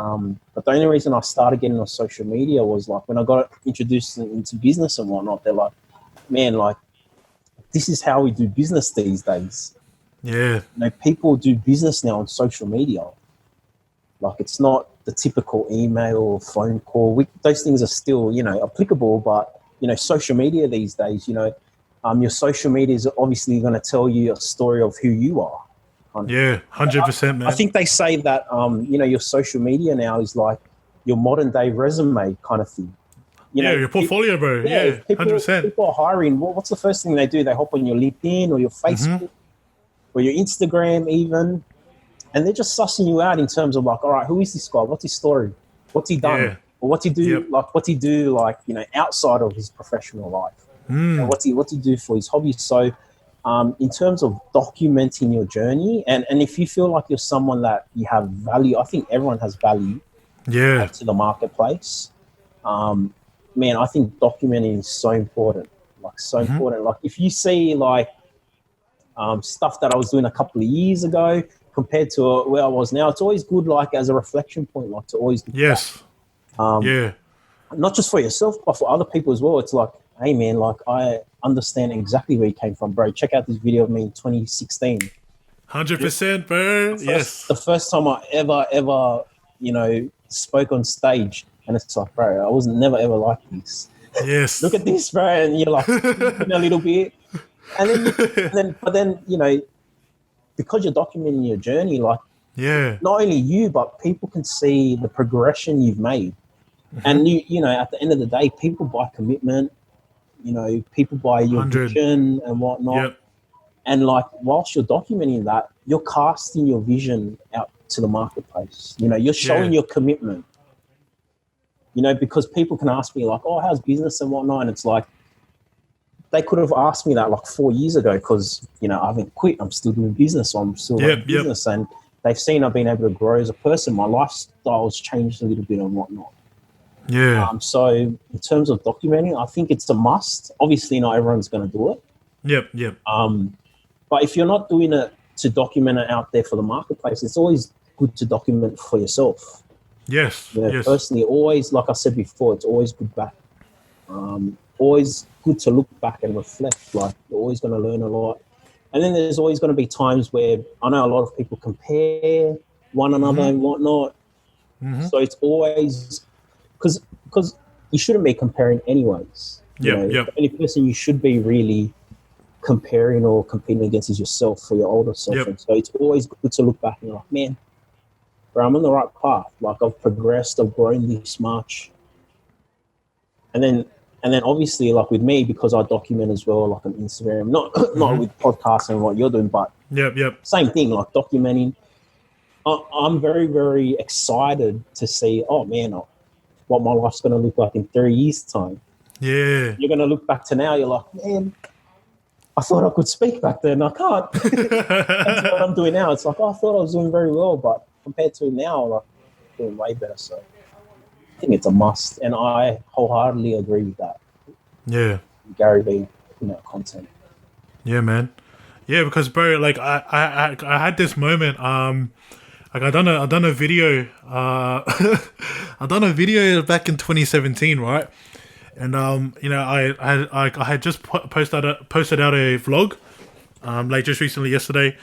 Speaker 2: But the only reason I started getting on social media was like when I got introduced into business and whatnot, they're like, man, like, this is how we do business these days.
Speaker 1: Yeah.
Speaker 2: People do business now on social media. Like it's not the typical email or phone call. Those things are still, applicable, but, social media these days, your social media is obviously going to tell you a story of who you are.
Speaker 1: Yeah, 100%, man.
Speaker 2: I think they say that, your social media now is like your modern day resume kind of thing.
Speaker 1: Your portfolio, bro. Yeah, 100%.
Speaker 2: People are hiring. What's the first thing they do? They hop on your LinkedIn or your Facebook or your Instagram even, and they're just sussing you out in terms of like, all right, who is this guy? What's his story? What's he done?
Speaker 1: Yeah.
Speaker 2: Or what's he do?
Speaker 1: Yep.
Speaker 2: Like, what's he do? Like, outside of his professional life. What's he do for his hobbies? So, in terms of documenting your journey, and if you feel like you're someone that you have value, I think everyone has value.
Speaker 1: Yeah.
Speaker 2: To the marketplace. Man, I think documenting is so important. Like so important. Like if you see like stuff that I was doing a couple of years ago compared to where I was now, it's always good like as a reflection point, like to always
Speaker 1: Yes.
Speaker 2: back.
Speaker 1: Yeah.
Speaker 2: not just for yourself, but for other people as well. It's like, hey man, like I understand exactly where you came from, bro. Check out this video of me in 2016.
Speaker 1: 100%, bro. Yes.
Speaker 2: The first time I ever, spoke on stage, and it's like, bro, I was never ever like this.
Speaker 1: Yes.
Speaker 2: Look at this, bro, and you're like a little bit, but then because you're documenting your journey, like not only you, but people can see the progression you've made. And at the end of the day, people buy commitment. People buy your
Speaker 1: 100.
Speaker 2: vision and whatnot.
Speaker 1: Yep.
Speaker 2: And like, whilst you're documenting that, you're casting your vision out to the marketplace. You're showing your commitment. Because people can ask me like, "Oh, how's business and whatnot?" And it's like, they could have asked me that like 4 years ago because I haven't quit. I'm still doing business. So I'm still doing business, and they've seen I've been able to grow as a person. My lifestyle's changed a little bit and whatnot.
Speaker 1: Yeah.
Speaker 2: So in terms of documenting, I think it's a must. Obviously, not everyone's going to do it.
Speaker 1: Yep.
Speaker 2: But if you're not doing it to document it out there for the marketplace, it's always good to document for yourself.
Speaker 1: Yes.
Speaker 2: Personally, always, like I said before, it's always good back. Always good to look back and reflect. Like, you're always going to learn a lot. And then there's always going to be times where I know a lot of people compare one another and whatnot. So it's always because you shouldn't be comparing anyways. The only person you should be really comparing or competing against is yourself for your older self. And so it's always good to look back and you're like, man, bro, I'm on the right path. Like, I've progressed, I've grown this much. And then obviously, like with me, because I document as well, like on Instagram, not with podcasts and what you're doing, but same thing, like documenting. I'm very, very excited to see, oh man, what my life's going to look like in 3 years' time.
Speaker 1: Yeah.
Speaker 2: You're going to look back to now, you're like, man, I thought I could speak back then, I can't. That's what I'm doing now. It's like, I thought I was doing very well, but compared to now, like, I'm doing way better. So I think it's a must, and I wholeheartedly agree with that.
Speaker 1: Yeah.
Speaker 2: Gary Vee, content.
Speaker 1: Yeah, man. Yeah, because bro, like I had this moment. Like I done a video. I done a video back in 2017, right? And I had just posted out a vlog, like just recently yesterday,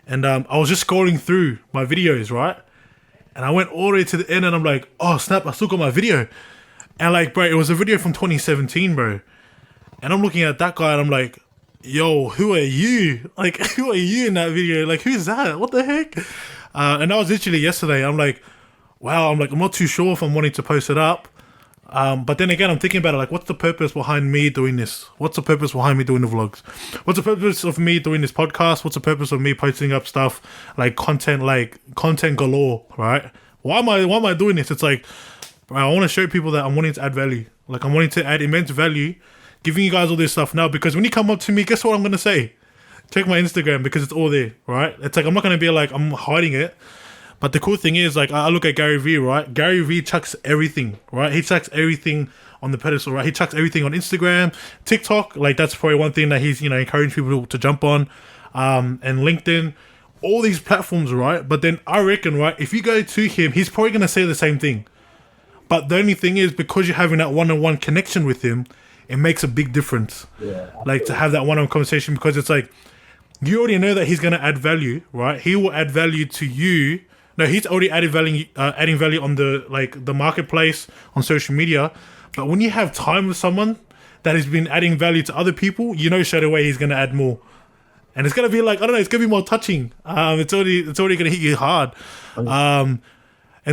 Speaker 1: and I was just scrolling through my videos, right? And I went all the way to the end, and I'm like, oh snap, I still got my video. And like, bro, it was a video from 2017, bro. And I'm looking at that guy, and I'm like, yo, who are you? Like, who are you in that video? Like, who's that? What the heck? And that was literally yesterday. I'm like, wow. I'm not too sure if I'm wanting to post it up. But then again, I'm thinking about it. Like, what's the purpose behind me doing this? What's the purpose behind me doing the vlogs? What's the purpose of me doing this podcast? What's the purpose of me posting up stuff like content galore, right? Why am I doing this? It's like, bro, I want to show people that I'm wanting to add value. Like, I'm wanting to add immense value, giving you guys all this stuff now. Because when you come up to me, guess what I'm gonna say? Check my Instagram because it's all there, right? It's like, I'm not going to be like, I'm hiding it. But the cool thing is, like, I look at Gary Vee, right? Gary Vee chucks everything, right? He chucks everything on the pedestal, right? He chucks everything on Instagram, TikTok. Like, that's probably one thing that he's, encouraging people to jump on. And LinkedIn, all these platforms, right? But then I reckon, right, if you go to him, he's probably going to say the same thing. But the only thing is, because you're having that one-on-one connection with him, it makes a big difference. Yeah. Like, to have that one-on-one conversation, because it's like, you already know that he's going to add value, right? He will add value to you. No, he's already adding value on the marketplace, on social media. But when you have time with someone that has been adding value to other people, straight away he's going to add more. And it's going to be like, I don't know, it's going to be more touching. It's already going to hit you hard. And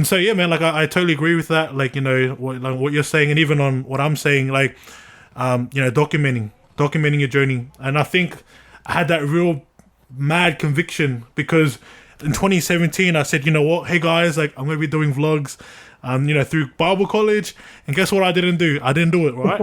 Speaker 1: so, yeah, man, like, I totally agree with that. Like, what you're saying, and even on what I'm saying, like, documenting your journey. And I think I had that real mad conviction because in 2017, I said, you know what? Hey guys, like, I'm going to be doing vlogs, through Bible college. And guess what I didn't do? I didn't do it, right?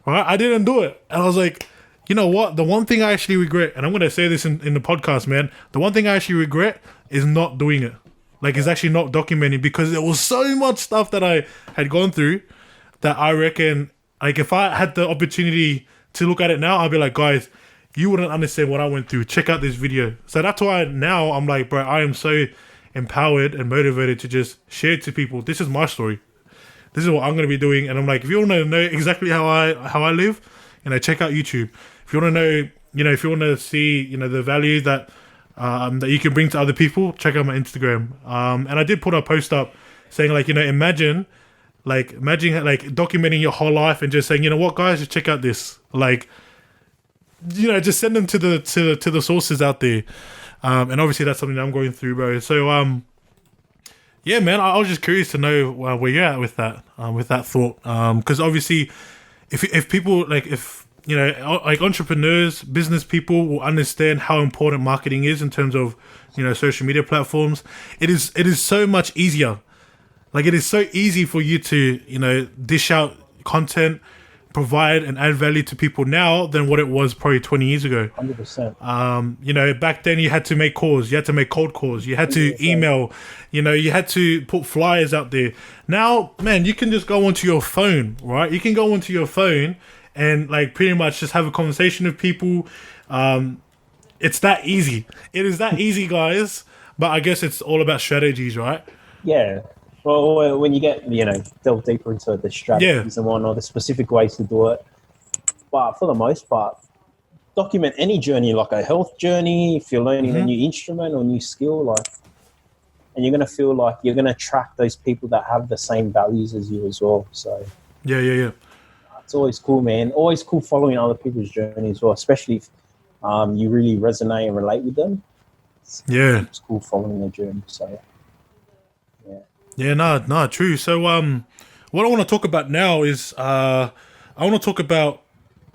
Speaker 1: Right? I didn't do it. And I was like, you know what? The one thing I actually regret, and I'm going to say this in the podcast, man, the one thing I actually regret is not doing it. Like, it's actually not documenting, because there was so much stuff that I had gone through that I reckon, like, if I had the opportunity to look at it now, I'd be like, guys, you wouldn't understand what I went through. Check out this video. So that's why now I'm like, bro, I am so empowered and motivated to just share it to people. This is my story. this is what I'm going to be doing. And I'm like, if you want to know exactly how I live, check out YouTube. If you want to know, if you want to see, the value that that you can bring to other people, check out my Instagram. And I did put a post up saying, like, imagine documenting your whole life and just saying, you know what, guys, just check out this. Like, just send them to the sources out there. And obviously that's something that I'm going through, bro. So, yeah, man, I was just curious to know where you're at with that thought. Because obviously, if people if entrepreneurs, business people will understand how important marketing is in terms of social media platforms. It is so much easier. Like, it is so easy for you to dish out content, provide and add value to people now than what it was probably 20 years ago.
Speaker 2: 100%.
Speaker 1: Back then you had to make calls, you had to make cold calls, you had to 100%. Email, you had to put flyers out there. Now, man, you can just go onto your phone, right? You can go onto your phone and pretty much just have a conversation with people. It's that easy. It is that easy, guys. But I guess it's all about strategies, right?
Speaker 2: Yeah. Well, when you get, delve deeper into the strategies and whatnot, the specific ways to do it. But for the most part, document any journey, like a health journey, if you're learning a new instrument or new skill, and you're going to feel like you're going to attract those people that have the same values as you as well. So,
Speaker 1: yeah.
Speaker 2: It's always cool, man. Always cool following other people's journeys as well, especially if you really resonate and relate with them. It's cool following their journey. So,
Speaker 1: yeah, no, true. So, what I want to talk about now is, I want to talk about,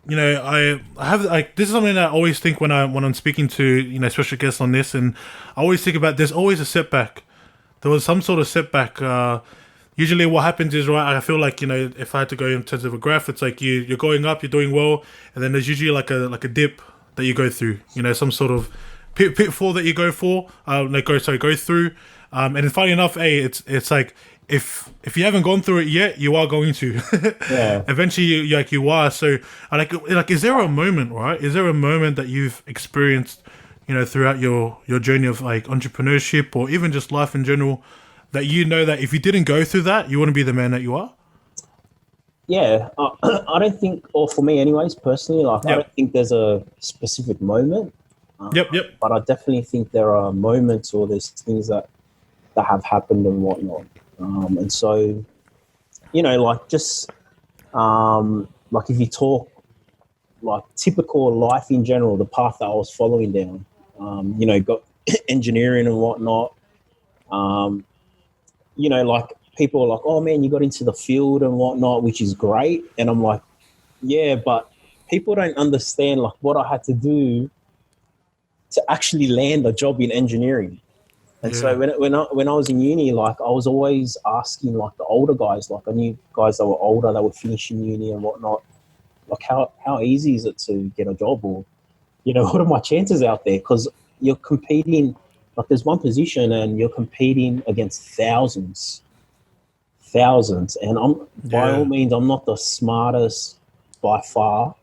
Speaker 1: I have this is something that I always think when I'm speaking to special guests on this, and I always think about there's always a setback. There was some sort of setback. Usually, what happens is, right, I feel like if I had to go in terms of a graph, it's like you're going up, you're doing well, and then there's usually like a dip that you go through. Some sort of pitfall that you go for, go through. And funny enough, it's like if you haven't gone through it yet, you are going to. Eventually, you are. So, is there a moment, right? Is there a moment that you've experienced, throughout your journey of entrepreneurship or even just life in general, that that if you didn't go through that, you wouldn't be the man that you are?
Speaker 2: Yeah, I don't think, or for me, anyways, personally, I don't think there's a specific moment.
Speaker 1: Yep.
Speaker 2: But I definitely think there are moments or there's things that have happened and whatnot. And so, just if you talk typical life in general, the path that I was following down, got engineering and whatnot. People are like, oh man, you got into the field and whatnot, which is great. And I'm like, yeah, but people don't understand what I had to do to actually land a job in engineering. And so when I was in uni, I was always asking the older guys, I knew guys that were older, that were finishing uni and whatnot, how easy is it to get a job, or what are my chances out there? Because you're competing, there's one position and you're competing against thousands, and by all means I'm not the smartest by far,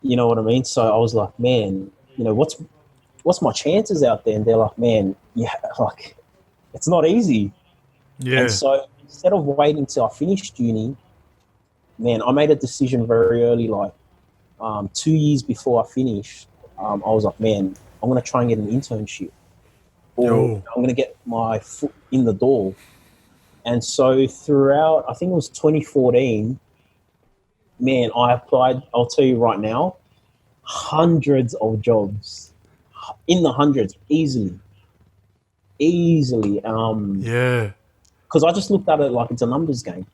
Speaker 2: you know what I mean? So I was like, man, what's my chances out there? And they're like, man, it's not easy.
Speaker 1: Yeah.
Speaker 2: And so instead of waiting till I finished uni, man, I made a decision very early, 2 years before I finished. I was like, man, I'm going to try and get an internship, or I'm going to get my foot in the door. And so throughout, I think it was 2014, man, I applied, I'll tell you right now, hundreds of jobs, in the hundreds, easily. Because I just looked at it like it's a numbers game.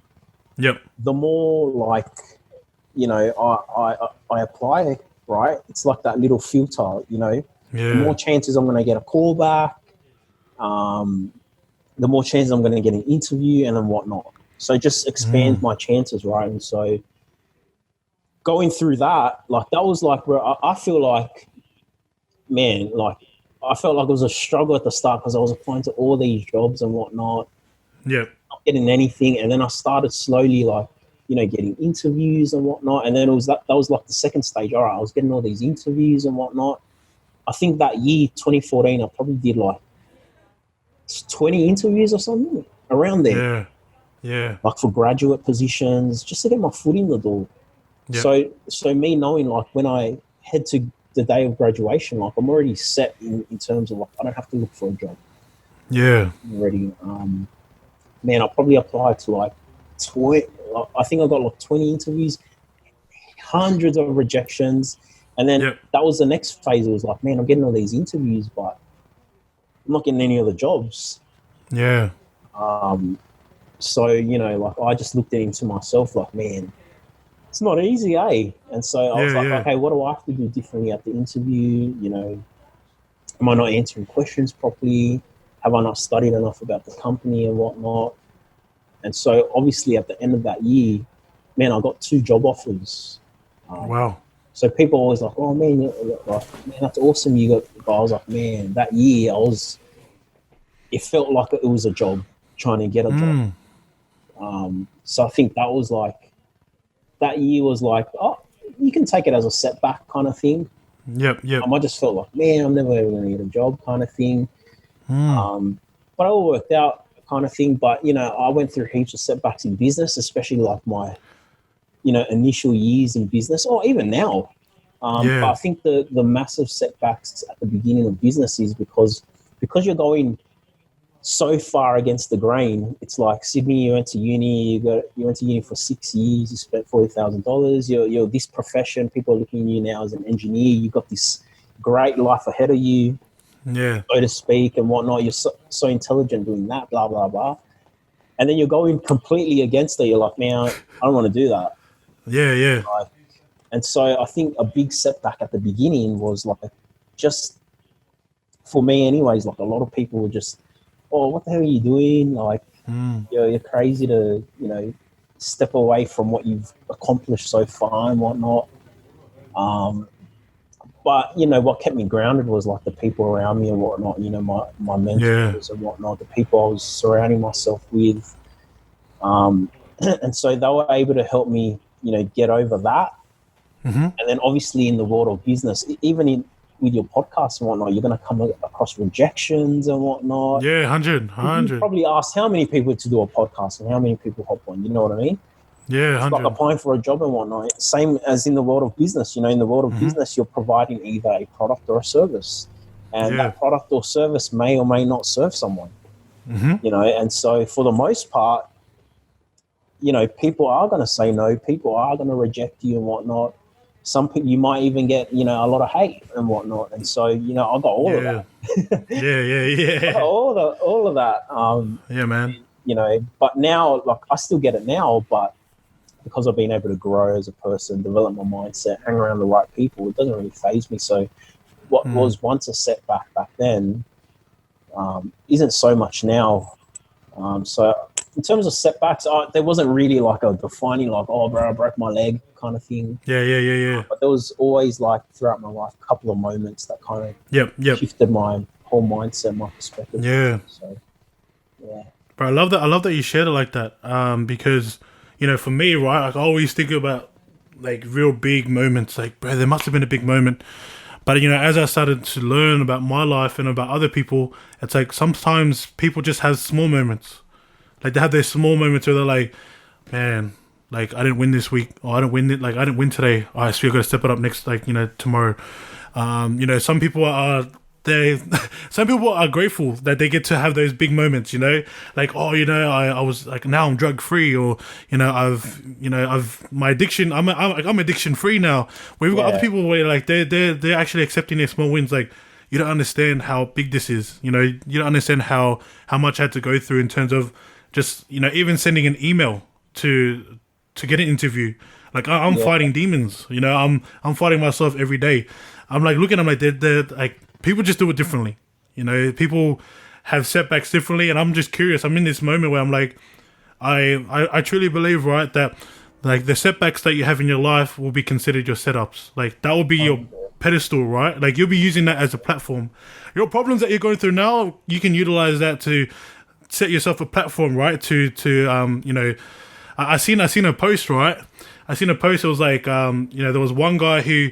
Speaker 1: Yep.
Speaker 2: The more I apply, right? It's like that little filter, the more chances I'm going to get a call back, the more chances I'm going to get an interview and then whatnot. So it just expands my chances, right? And so going through that, that was where I feel like, man, I felt like it was a struggle at the start because I was applying to all these jobs and whatnot.
Speaker 1: Yeah.
Speaker 2: Not getting anything. And then I started slowly, getting interviews and whatnot. And then that was the second stage. All right, I was getting all these interviews and whatnot. I think that year, 2014, I probably did 20 interviews or something around there.
Speaker 1: Yeah.
Speaker 2: like for graduate positions, just to get my foot in the door.
Speaker 1: Yeah.
Speaker 2: So me knowing like when I head to the day of graduation, like I'm already set in terms of like I don't have to look for a job
Speaker 1: Yeah.
Speaker 2: already. Man, I probably applied to like 20. I think I got like 20 interviews, hundreds of rejections, and then
Speaker 1: Yep.
Speaker 2: that was the next phase. It was like, man, I'm getting all these interviews, but I'm not getting any of the jobs.
Speaker 1: Yeah.
Speaker 2: So like I just looked into myself, like, man, it's not easy, eh? And so I was
Speaker 1: Yeah.
Speaker 2: like,
Speaker 1: Yeah.
Speaker 2: okay, what do I have to do differently at the interview? Am I not answering questions properly? Have I not studied enough about the company and whatnot? And so obviously at the end of that year, man, I got 2 job offers.
Speaker 1: Wow.
Speaker 2: So people are always like, oh man, man, that's awesome. You got, but I was like, man, that year it felt like it was a job, trying to get a job. So I think that year was like, oh, you can take it as a setback kind of thing.
Speaker 1: Yep. Yep.
Speaker 2: I just felt like, man, I'm never ever going to get a job kind of thing. But it all worked out kind of thing. But, I went through heaps of setbacks in business, especially like my, initial years in business, or even now. But I think the massive setbacks at the beginning of business is because you're going so far against the grain. It's like Sydney, you went to uni, you went to uni for 6 years, you spent $40,000. You're this profession. People are looking at you now as an engineer. You've got this great life ahead of you, so to speak, and whatnot. You're so intelligent doing that, blah blah blah. And then you're going completely against it. You're like, man, I don't want to do that.
Speaker 1: Yeah.
Speaker 2: And so I think a big setback at the beginning was like, just for me anyways, like a lot of people were just, oh, what the hell are you doing? Like, you're crazy to, step away from what you've accomplished so far and whatnot. But, what kept me grounded was like the people around me and whatnot, my mentors and whatnot, the people I was surrounding myself with. And so they were able to help me, get over that. And then obviously in the world of business, even with your podcast and whatnot, you're going to come across rejections and whatnot.
Speaker 1: Yeah, 100.
Speaker 2: You probably asked how many people to do a podcast and how many people hop on, you know what I mean?
Speaker 1: Yeah, 100.
Speaker 2: It's like applying for a job and whatnot. Same as in the world of business. In the world of business, you're providing either a product or a service. And that product or service may or may not serve someone. And so for the most part, people are going to say no. People are going to reject you and whatnot. Some people, you might even get, a lot of hate and whatnot. And so, I got all of that.
Speaker 1: Yeah.
Speaker 2: I got all of that.
Speaker 1: Yeah, man.
Speaker 2: But now, like, I still get it now, but because I've been able to grow as a person, develop my mindset, hang around the right people, it doesn't really faze me. So what was once a setback back then isn't so much now. So in terms of setbacks, there wasn't really like a defining, like, oh, bro, I broke my leg kind of thing.
Speaker 1: Yeah.
Speaker 2: But there was always, like, throughout my life, a couple of moments that kind of shifted my whole mindset, my perspective.
Speaker 1: Yeah.
Speaker 2: So, yeah.
Speaker 1: Bro, I love that you shared it like that. Because, for me, right, like, I always think about, like, real big moments. Like, bro, there must have been a big moment. But, as I started to learn about my life and about other people, it's like sometimes people just have small moments. Like, they have their small moments where they're like, man, like, I didn't win this week, or I didn't win it. Like, I didn't win today. I still got to step it up next, like, tomorrow. Some people are some people are grateful that they get to have those big moments, like, oh, I was like, now I'm drug free, or, I've my addiction, I'm addiction free now. We've got other people where like they're actually accepting their small wins. Like, you don't understand how big this is. You don't understand how much I had to go through in terms of just, even sending an email to get an interview. Like, I'm fighting demons. I'm fighting myself every day. I'm like looking at them like they're like, people just do it differently. People have setbacks differently, and I'm just curious. I'm in this moment where I'm like, I truly believe, right, that like the setbacks that you have in your life will be considered your setups. Like, that will be your pedestal, right? Like, you'll be using that as a platform. Your problems that you're going through now, you can utilize that to set yourself a platform, right? I seen a post, right? I seen a post. It was like, there was one guy who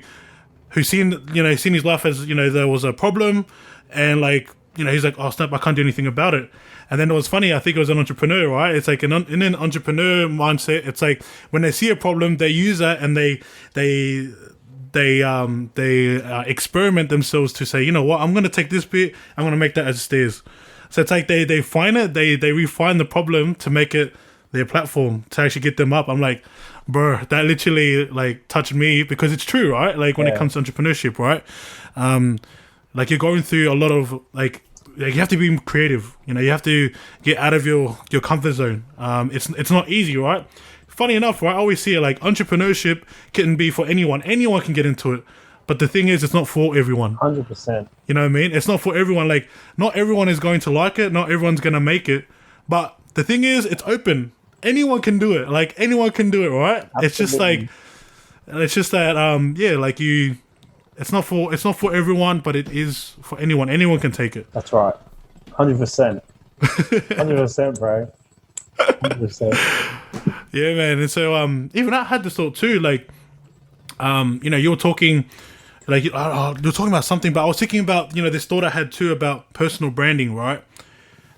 Speaker 1: seen his life as, there was a problem, and like he's like, oh snap, I can't do anything about it. And then it was funny, I think it was an entrepreneur, right? It's like in an entrepreneur mindset, it's like when they see a problem, they use that and they experiment themselves to say, you know what, I'm going to take this bit, I'm going to make that as stairs. So it's like they find it, they refine the problem to make it their platform to actually get them up. I'm like, bro, that literally like touched me because it's true, right? Like when it comes to entrepreneurship, right? Like you're going through a lot of like you have to be creative. You have to get out of your comfort zone. It's not easy, right? Funny enough, right? I always see it like entrepreneurship can be for anyone. Anyone can get into it. But the thing is, it's not for everyone.
Speaker 2: 100%.
Speaker 1: You know what I mean? It's not for everyone. Like, not everyone is going to like it. Not everyone's going to make it. But the thing is, it's open. Anyone can do it. Like, anyone can do it, right? Absolutely. It's just that, like it's not for everyone, but it is for anyone. Anyone can take it.
Speaker 2: That's right. 100%. 100%, bro. 100%.
Speaker 1: Yeah, man. And so, even I had this thought too, like, you were talking, like, you're talking about something, but I was thinking about, this thought I had too about personal branding, right?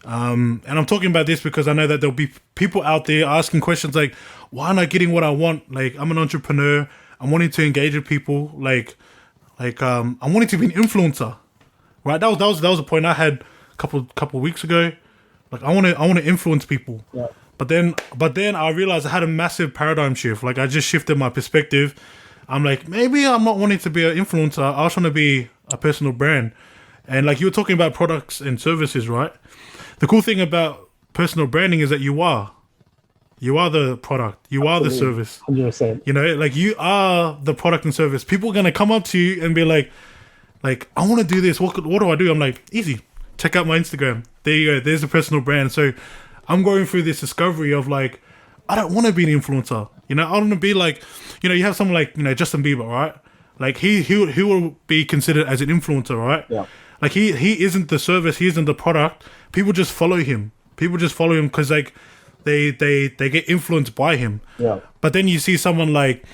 Speaker 1: And I'm talking about this because I know that there'll be people out there asking questions like, why am I getting what I want? Like, I'm an entrepreneur. I'm wanting to engage with people. I'm wanting to be an influencer, right? That was a point I had a couple weeks ago. Like, I want to influence people.
Speaker 2: Yeah.
Speaker 1: But then I realized I had a massive paradigm shift. Like, I just shifted my perspective. I'm like, maybe I'm not wanting to be an influencer. I was trying to be a personal brand. And like you were talking about products and services, right? The cool thing about personal branding is that you are the product. You are the service.
Speaker 2: 100%.
Speaker 1: Like you are the product and service. People are going to come up to you and be like, I want to do this. What do I do? I'm like, easy. Check out my Instagram. There you go. There's a personal brand. So I'm going through this discovery of like, I don't want to be an influencer. I want to be like, you have someone like, Justin Bieber, right? Like he will be considered as an influencer, right?
Speaker 2: Yeah.
Speaker 1: Like he isn't the service, he isn't the product. People just follow him. People just follow him because like they get influenced by him.
Speaker 2: Yeah.
Speaker 1: But then you see someone like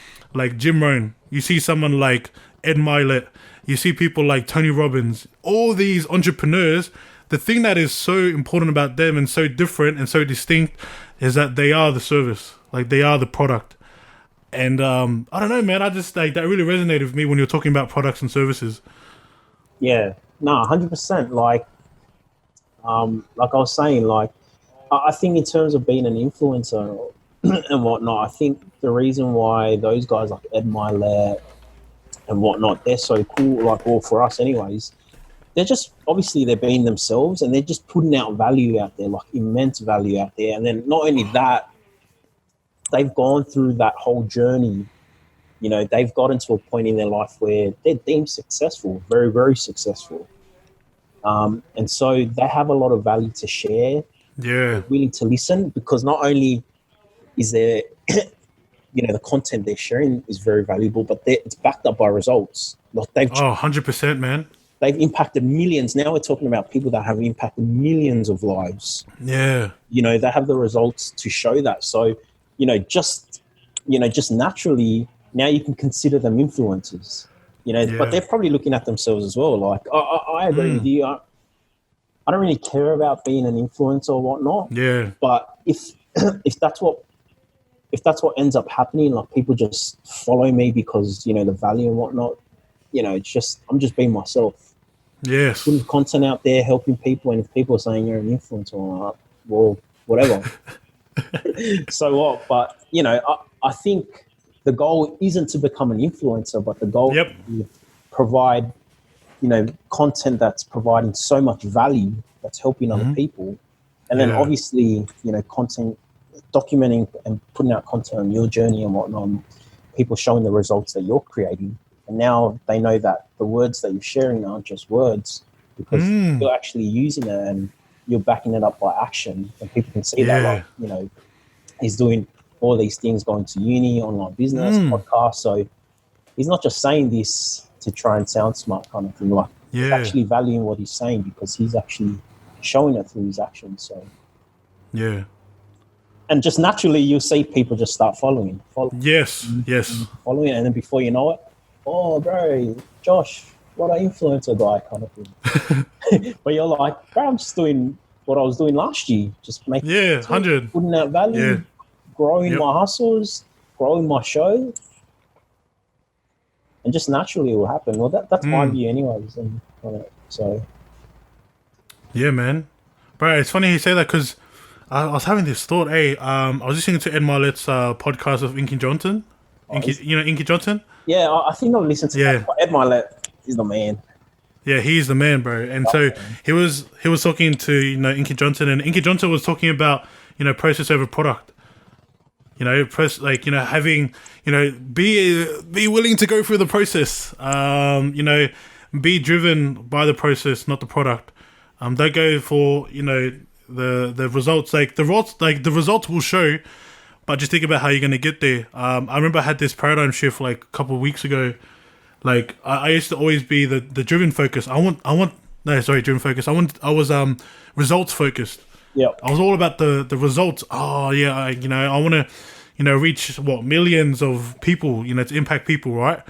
Speaker 1: Jim Rohn, you see someone like Ed Mylett, you see people like Tony Robbins, all these entrepreneurs. The thing that is so important about them and so different and so distinct is that they are the service. Like they are the product. And I don't know, man. I just like that really resonated with me when you're talking about products and services.
Speaker 2: Yeah, no, 100%. Like I was saying, like I think in terms of being an influencer and whatnot, I think the reason why those guys like Ed Mylett and whatnot, they're so cool. Like, well, for us, anyways, they're just obviously they're being themselves and they're just putting out value out there, like immense value out there. And then not only that, they've gone through that whole journey. They've gotten to a point in their life where they're deemed successful, very, very successful. And so they have a lot of value to share.
Speaker 1: Yeah.
Speaker 2: They're willing to listen because not only is there, the content they're sharing is very valuable, but it's backed up by results. Like
Speaker 1: 100%, man.
Speaker 2: They've impacted millions. Now we're talking about people that have impacted millions of lives.
Speaker 1: Yeah.
Speaker 2: They have the results to show that. So, just naturally, now you can consider them influencers, but they're probably looking at themselves as well. Like, I agree with you. I don't really care about being an influencer or whatnot.
Speaker 1: Yeah.
Speaker 2: But if that's what ends up happening, like people just follow me because, the value and whatnot, I'm just being myself.
Speaker 1: Yes.
Speaker 2: Putting content out there, helping people. And if people are saying you're an influencer, well, whatever. So what? But, I think the goal isn't to become an influencer, but the goal is to provide, content that's providing so much value that's helping other people. And then obviously, content, documenting and putting out content on your journey and whatnot, people showing the results that you're creating. And now they know that the words that you're sharing aren't just words because you're actually using it and you're backing it up by action. And people can see that, like, he's doing all these things, going to uni, online business, podcast. So he's not just saying this to try and sound smart kind of thing. Like, he's actually valuing what he's saying because he's actually showing it through his actions. So,
Speaker 1: yeah.
Speaker 2: And just naturally, you'll see people just start following.
Speaker 1: Yes.
Speaker 2: Following, and then before you know it, oh, bro, Josh, what an influencer guy kind of thing. But you're like, bro, I'm just doing what I was doing last year, just making
Speaker 1: 100,
Speaker 2: putting out value, growing my hustles, growing my show, and just naturally it will happen. Well, that's my view, anyways. And so,
Speaker 1: yeah, man, bro, it's funny you say that because I was having this thought. Hey, I was listening to Ed Marlett's podcast of Inky Johnson. You know Inky Johnson?
Speaker 2: Yeah, I think I've listened to that. Ed Marlett is the man.
Speaker 1: Yeah, he's the man, bro. And so he was talking to Inky Johnson, and Inky Johnson was talking about process over product. Having be willing to go through the process. Be driven by the process, not the product. Don't go for the results. The results will show, but just think about how you're going to get there. I remember I had this paradigm shift like a couple of weeks ago. Like I used to always be the driven focus. Driven focus. I was results focused.
Speaker 2: Yeah.
Speaker 1: I was all about the results. Oh yeah, I want to reach millions of people, to impact people, right?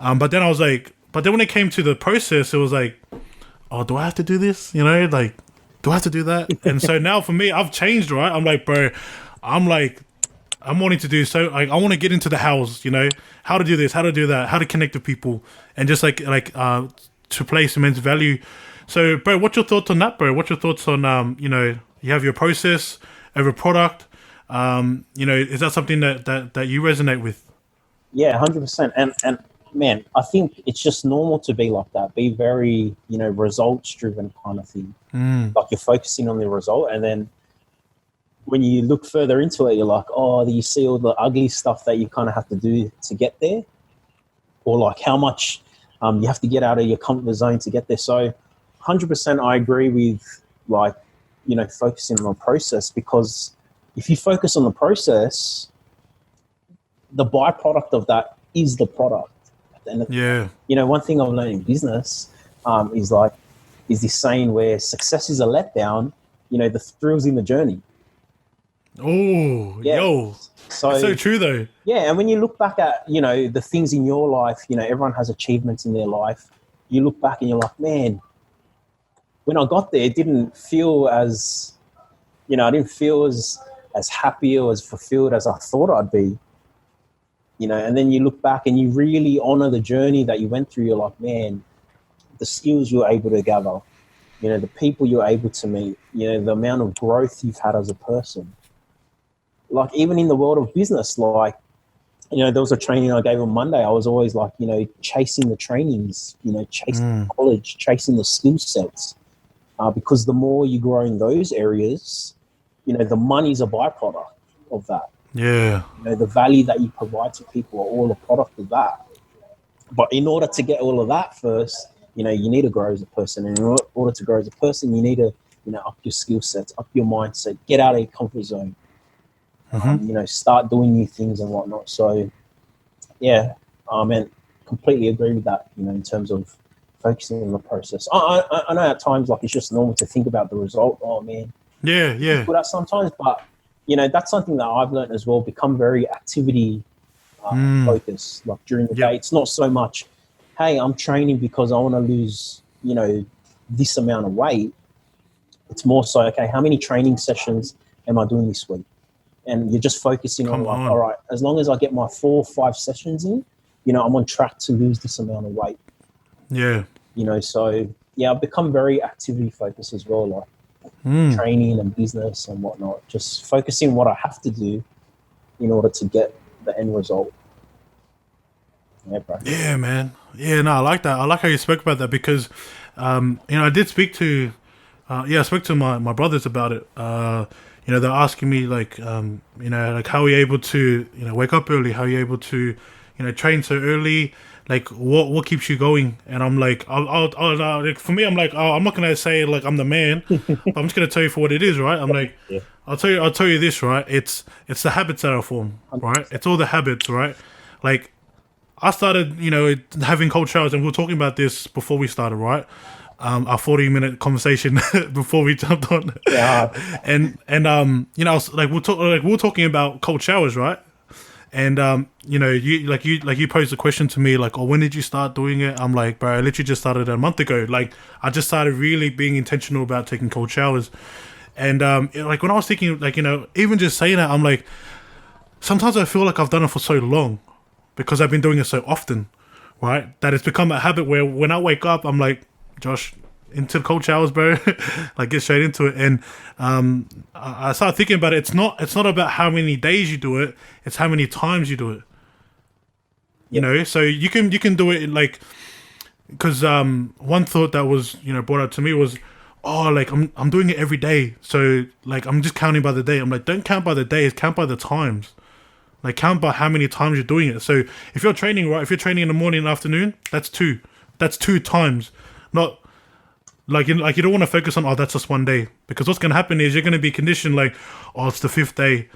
Speaker 1: But then I was like, when it came to the process, it was like, oh, do I have to do this? Do I have to do that? And so now for me, I've changed, right? I'm like, bro, I'm wanting to do so. Like, I want to get into the hows, how to do this, how to do that, how to connect with people, and just to place immense value. So, bro, what's your thoughts on that, bro? What's your thoughts on you have your process over product? Is that something that you resonate with?
Speaker 2: Yeah, 100%. And man, I think it's just normal to be like that. Be very results driven kind of thing. Like you're focusing on the result, and then when you look further into it, you're like, oh, you see all the ugly stuff that you kind of have to do to get there, or like how much you have to get out of your comfort zone to get there. So 100% I agree with focusing on the process, because if you focus on the process, the byproduct of that is the product. At the end of the day. One thing I've learned in business is this saying where success is a letdown, the thrills in the journey.
Speaker 1: Oh, yo. So true though.
Speaker 2: Yeah, and when you look back at, the things in your life, everyone has achievements in their life. You look back and you're like, man, when I got there, it didn't feel as, as happy or as fulfilled as I thought I'd be. And then you look back and you really honor the journey that you went through. You're like, man, the skills you were able to gather, the people you're able to meet, the amount of growth you've had as a person. Like even in the world of business, there was a training I gave on Monday. I was always like, chasing the trainings, chasing knowledge, chasing the skill sets. Because the more you grow in those areas, the money's a byproduct of that.
Speaker 1: Yeah.
Speaker 2: The value that you provide to people are all a product of that. But in order to get all of that first, you need to grow as a person. And in order to grow as a person, you need to, up your skill sets, up your mindset, get out of your comfort zone. Start doing new things and whatnot. So, yeah, completely agree with that, in terms of focusing on the process. I know at times, it's just normal to think about the result. Oh, man.
Speaker 1: Yeah.
Speaker 2: But sometimes, but, that's something that I've learned as well, become very activity focused. Like during the day, it's not so much, hey, I'm training because I want to lose, this amount of weight. It's more so, okay, how many training sessions am I doing this week? And you're just focusing on all right, as long as I get my 4 or 5 sessions in, I'm on track to lose this amount of weight.
Speaker 1: Yeah.
Speaker 2: So yeah, I've become very activity focused as well, training and business and whatnot, just focusing on what I have to do in order to get the end result. Yeah, bro. Yeah,
Speaker 1: man. Yeah, no, I like that. I like how you spoke about that because, I did speak to, I spoke to my brothers about it. They're asking me how are you able to, wake up early? How are you able to, train so early? Like what keeps you going? And I'm like, for me, I'm like, I'm not gonna say like I'm the man, but I'm just gonna tell you for what it is, right? I'm like, I'll tell you this, right? It's the habits that I form, right? It's all the habits, right? Like I started, having cold showers, and we were talking about this before we started, right? Our 40-minute conversation before we jumped on.
Speaker 2: Yeah.
Speaker 1: And we're talking about cold showers, right? And you posed a question to me like, oh, when did you start doing it? I'm like, bro, I literally just started a month ago. Like, I just started really being intentional about taking cold showers. And like when I was thinking, like, even just saying that, I'm like, sometimes I feel like I've done it for so long because I've been doing it so often, right? That it's become a habit where when I wake up, I'm like, Josh, into the cold showers, bro. Like, get straight into it. And I started thinking about it. It's not about how many days you do it. It's how many times you do it. You know, so you can do it like, because one thought that was brought up to me was, oh, like I'm doing it every day, so like I'm just counting by the day. I'm like, don't count by the days, count by the times. Like, count by how many times you're doing it. So if you're training, right, if you're training in the morning and afternoon, that's two times. Not like you don't want to focus on, oh, that's just one day, because what's going to happen is you're going to be conditioned like, oh, it's the fifth day.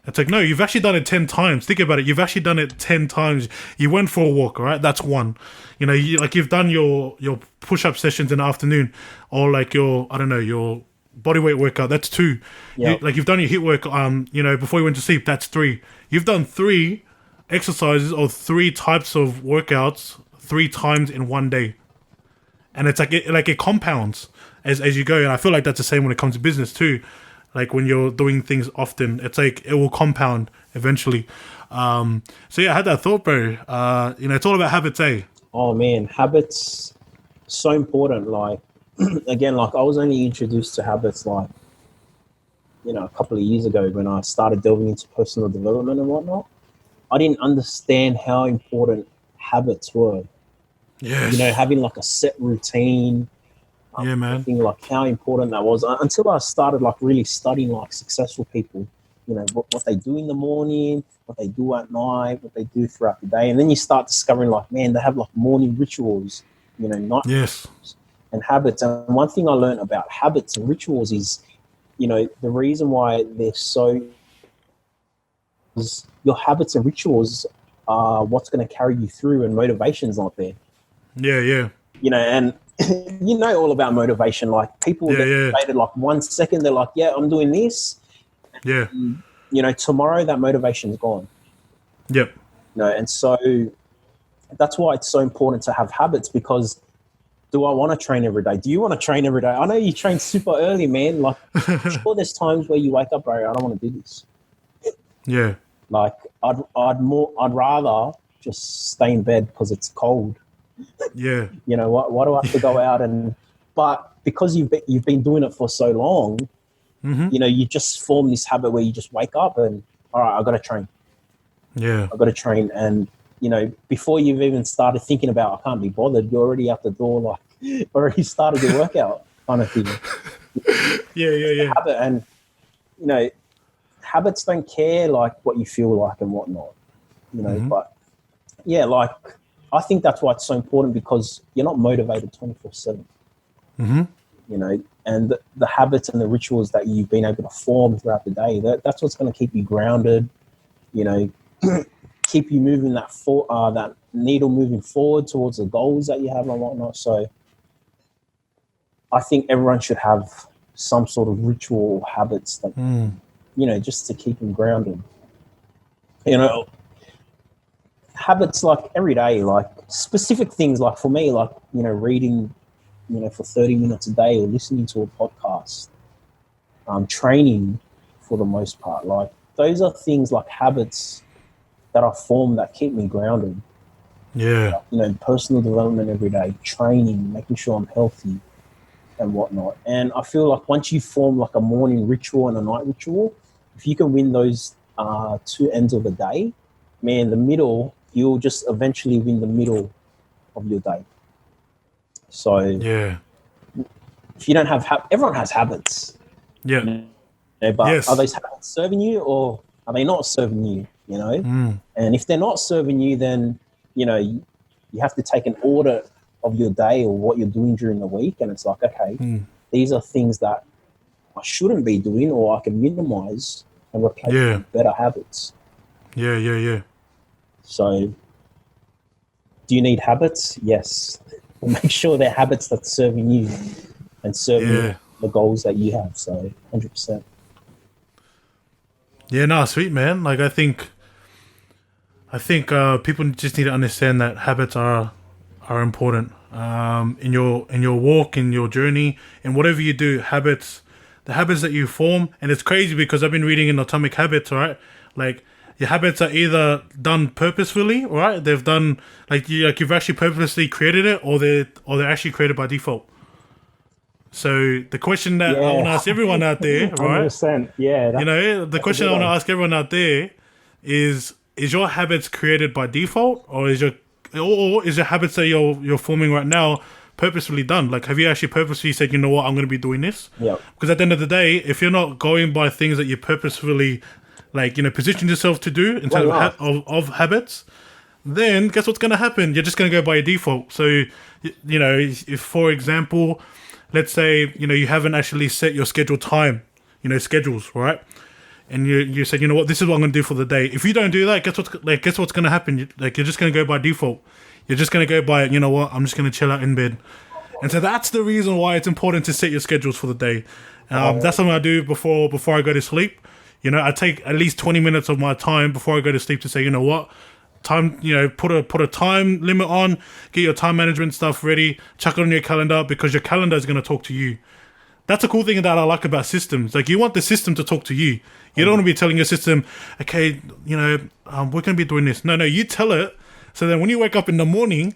Speaker 1: It's like, no, you've actually done it 10 times. Think about it. You've actually done it 10 times. You went for a walk, all right? That's one. You've done your push-up sessions in the afternoon, or like your bodyweight workout. That's two.
Speaker 2: Yep.
Speaker 1: You've done your HIIT work, before you went to sleep. That's three. You've done 3 exercises or 3 types of workouts 3 times in one day. And it's like it compounds as you go. And I feel like that's the same when it comes to business too. Like, when you're doing things often, it's like it will compound eventually. So yeah, I had that thought, bro. It's all about habits, eh?
Speaker 2: Oh man, habits, so important. Like, again, like I was only introduced to habits like, a couple of years ago when I started delving into personal development and whatnot. I didn't understand how important habits were.
Speaker 1: Yes.
Speaker 2: Having like a set routine.
Speaker 1: Yeah, man.
Speaker 2: Thinking like how important that was until I started like really studying like successful people, what they do in the morning, what they do at night, what they do throughout the day. And then you start discovering like, man, they have like morning rituals, night
Speaker 1: Yes.
Speaker 2: and habits. And one thing I learned about habits and rituals is, the reason why they're so is your habits and rituals are what's going to carry you through, and motivation's not there.
Speaker 1: Yeah.
Speaker 2: And all about motivation. Like, people get motivated like 1 second, they're like, yeah, I'm doing this.
Speaker 1: Yeah.
Speaker 2: Tomorrow that motivation's gone.
Speaker 1: Yep.
Speaker 2: And so that's why it's so important to have habits, because do I want to train every day? Do you want to train every day? I know you train super early, man. Like, sure, there's times where you wake up, bro, I don't want to do this.
Speaker 1: Yeah.
Speaker 2: Like, I'd rather just stay in bed because it's cold.
Speaker 1: Yeah.
Speaker 2: Why do I have to go out but because you've been doing it for so long, you just form this habit where you just wake up and, all right, I've got to train.
Speaker 1: Yeah.
Speaker 2: I've got to train. And, before you've even started thinking about, I can't be bothered, you're already out the door, like, already started your workout kind of thing.
Speaker 1: Yeah.
Speaker 2: Habit. And, habits don't care, like, what you feel like and whatnot, but yeah, like, I think that's why it's so important, because you're not motivated 24/7. And the habits and the rituals that you've been able to form throughout the day, that's what's going to keep you grounded, keep you moving that needle moving forward towards the goals that you have and whatnot. So I think everyone should have some sort of ritual habits that, just to keep them grounded. Habits like every day, like specific things, like for me, like, reading, for 30 minutes a day, or listening to a podcast, training for the most part. Like, those are things like habits that I form that keep me grounded.
Speaker 1: Yeah.
Speaker 2: Personal development every day, training, making sure I'm healthy and whatnot. And I feel like once you form like a morning ritual and a night ritual, if you can win those 2 ends of the day, man, the middle, you'll just eventually win the middle of your day. So
Speaker 1: Yeah.
Speaker 2: if you don't have everyone has habits.
Speaker 1: Yeah.
Speaker 2: But
Speaker 1: Yes.
Speaker 2: are those habits serving you, or are they not serving you? And if they're not serving you, then you have to take an audit of your day or what you're doing during the week, and it's like, okay, these are things that I shouldn't be doing, or I can minimize and replace with better habits.
Speaker 1: Yeah.
Speaker 2: So, do you need habits? Yes. Well, make sure they're habits that's serving you and serving the goals that you have. So, 100%.
Speaker 1: Yeah, no, sweet, man. Like, I think I think people just need to understand that habits are important in your walk, in your journey, and whatever you do. The habits that you form, and it's crazy because I've been reading in Atomic Habits, right? Like your habits are either done purposefully, right? They've done you've actually purposely created it, or they're actually created by default. So the question that I want to ask everyone out there, right?
Speaker 2: 100%. Yeah.
Speaker 1: The question I want to ask everyone out there is your habits created by default, or is your habits that you're forming right now purposefully done? Like, have you actually purposefully said, you know what, I'm going to be doing this?
Speaker 2: Yeah.
Speaker 1: Because at the end of the day, if you're not going by things that you purposefully, position yourself to do in terms of habits, then guess what's going to happen? You're just going to go by a default. So, if for example, let's say, you haven't actually set your scheduled time, schedules, right? And you said, you know what, this is what I'm going to do for the day. If you don't do that, guess what's going to happen? You're just going to go by default. You're just going to go by, you know what, I'm just going to chill out in bed. And so that's the reason why it's important to set your schedules for the day. That's something I do before I go to sleep. I take at least 20 minutes of my time before I go to sleep to say, you know what, time, put a time limit on, get your time management stuff ready, chuck it on your calendar, because your calendar is going to talk to you. That's a cool thing that I like about systems. Like, you want the system to talk to you. You don't want to be telling your system, okay, we're going to be doing this. No, you tell it. So then when you wake up in the morning,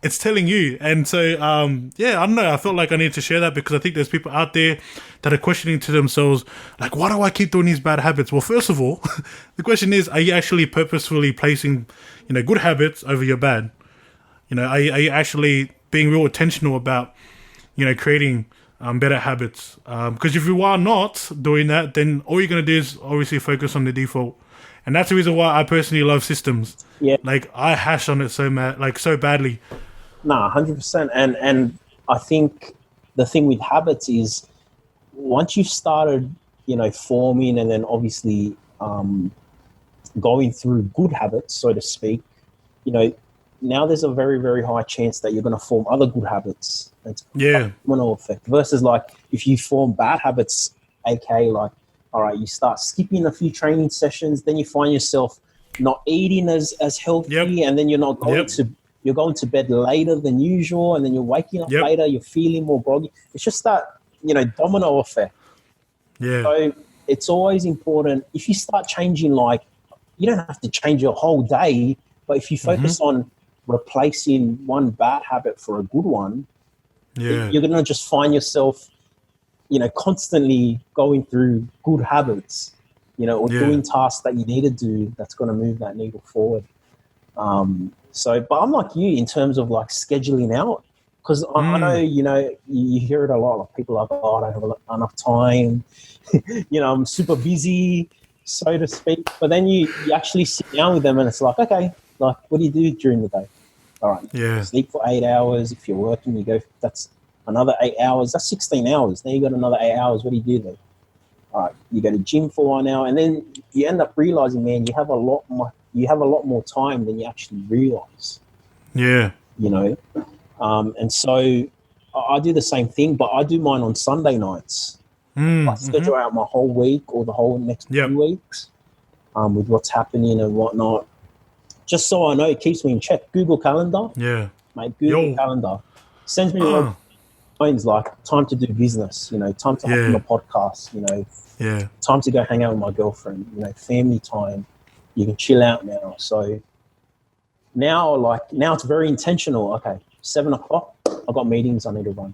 Speaker 1: it's telling you. And so, I don't know. I felt like I need to share that because I think there's people out there that are questioning to themselves, like, why do I keep doing these bad habits? Well, first of all, the question is, are you actually purposefully placing, good habits over your bad? Are you actually being real intentional about, creating better habits? Because if you are not doing that, then all you're going to do is obviously focus on the default. And that's the reason why I personally love systems.
Speaker 2: Yeah.
Speaker 1: Like, I hash on it so badly.
Speaker 2: Nah, 100%. And I think the thing with habits is once you've started, forming and then obviously going through good habits, so to speak, now there's a very, very high chance that you're going to form other good habits. It's a domino effect versus like if you form bad habits, aka like, all right, you start skipping a few training sessions, then you find yourself not eating as healthy, and then you're not going you're going to bed later than usual, and then you're waking up later, you're feeling more groggy. It's just that, domino effect.
Speaker 1: Yeah.
Speaker 2: So it's always important if you start changing, like, you don't have to change your whole day, but if you focus on replacing one bad habit for a good one, you're going to just find yourself constantly going through good habits, or doing tasks that you need to do that's going to move that needle forward. But I'm like you in terms of like scheduling out, because I know, you hear it a lot. Like people are like, oh, I don't have enough time. I'm super busy, so to speak. But then you actually sit down with them and it's like, okay, like, what do you do during the day? All right.
Speaker 1: Yeah.
Speaker 2: Sleep for 8 hours. If you're working, you go, that's another 8 hours. That's 16 hours. Then you got another 8 hours. What do you do then? All right. You go to gym for 1 hour, and then you end up realizing, man, you have a lot more time than you actually realize.
Speaker 1: Yeah.
Speaker 2: And so I do the same thing, but I do mine on Sunday nights. I schedule out my whole week or the whole next 2 weeks with what's happening and whatnot. Just so I know, it keeps me in check. Google Calendar. Yeah. Mate, Google Calendar. Sends me phones like time to do business, time to hop on a podcast, time to go hang out with my girlfriend, family time. You can chill out now. So now it's very intentional. Okay, 7 o'clock, I've got meetings I need to run.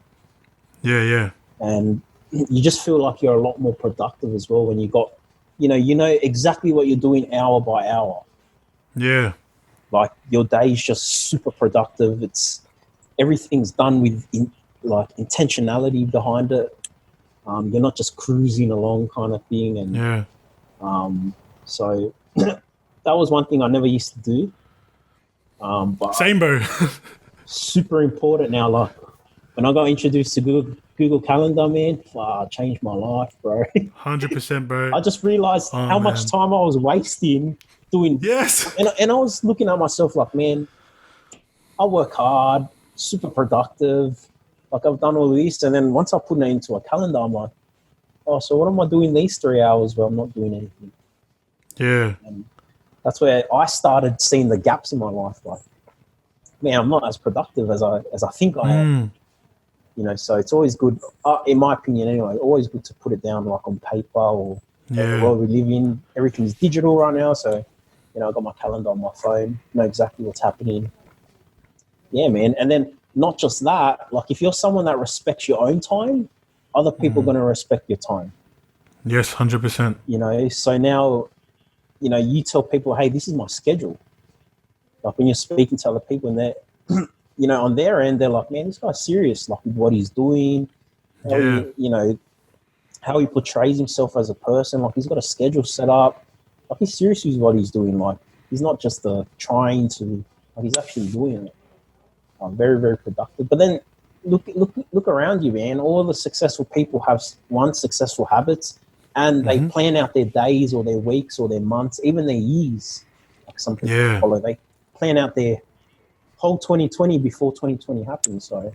Speaker 1: Yeah.
Speaker 2: And you just feel like you're a lot more productive as well when you got, you know exactly what you're doing hour by hour.
Speaker 1: Yeah.
Speaker 2: Like your day is just super productive. Everything's done with intentionality behind it. You're not just cruising along kind of thing. And so that was one thing I never used to do. But
Speaker 1: same, bro.
Speaker 2: Super important now. Like when I got introduced to Google Calendar, man, changed my life, bro.
Speaker 1: 100%, bro.
Speaker 2: I just realized how much time I was wasting doing.
Speaker 1: Yes.
Speaker 2: And I was looking at myself like, man, I work hard, super productive. Like I've done all this. And then once I put it into a calendar, I'm like, oh, so what am I doing these 3 hours where I'm not doing anything?
Speaker 1: Yeah.
Speaker 2: And that's where I started seeing the gaps in my life. Like, man, I'm not as productive as I think I am. You know, so it's always good, in my opinion anyway, always good to put it down like on paper or the world we live in. Everything's digital right now, so you know, I got my calendar on my phone, know exactly what's happening. Yeah, man. And then not just that, like if you're someone that respects your own time, other people are going to respect your time.
Speaker 1: Yes, 100%.
Speaker 2: You know, so now, you know, you tell people, hey, this is my schedule. Like when you're speaking to other people and they're, you know, on their end, they're like, man, this guy's serious, like with what he's doing, how he, you know, how he portrays himself as a person. Like he's got a schedule set up. Like he's serious with what he's doing. Like he's not just trying to, like he's actually doing it. Very, very productive. But then look around you, man. All the successful people have successful habits, and they plan out their days or their weeks or their months, even their years. Like some people follow, they plan out their whole 2020 before 2020 happens. So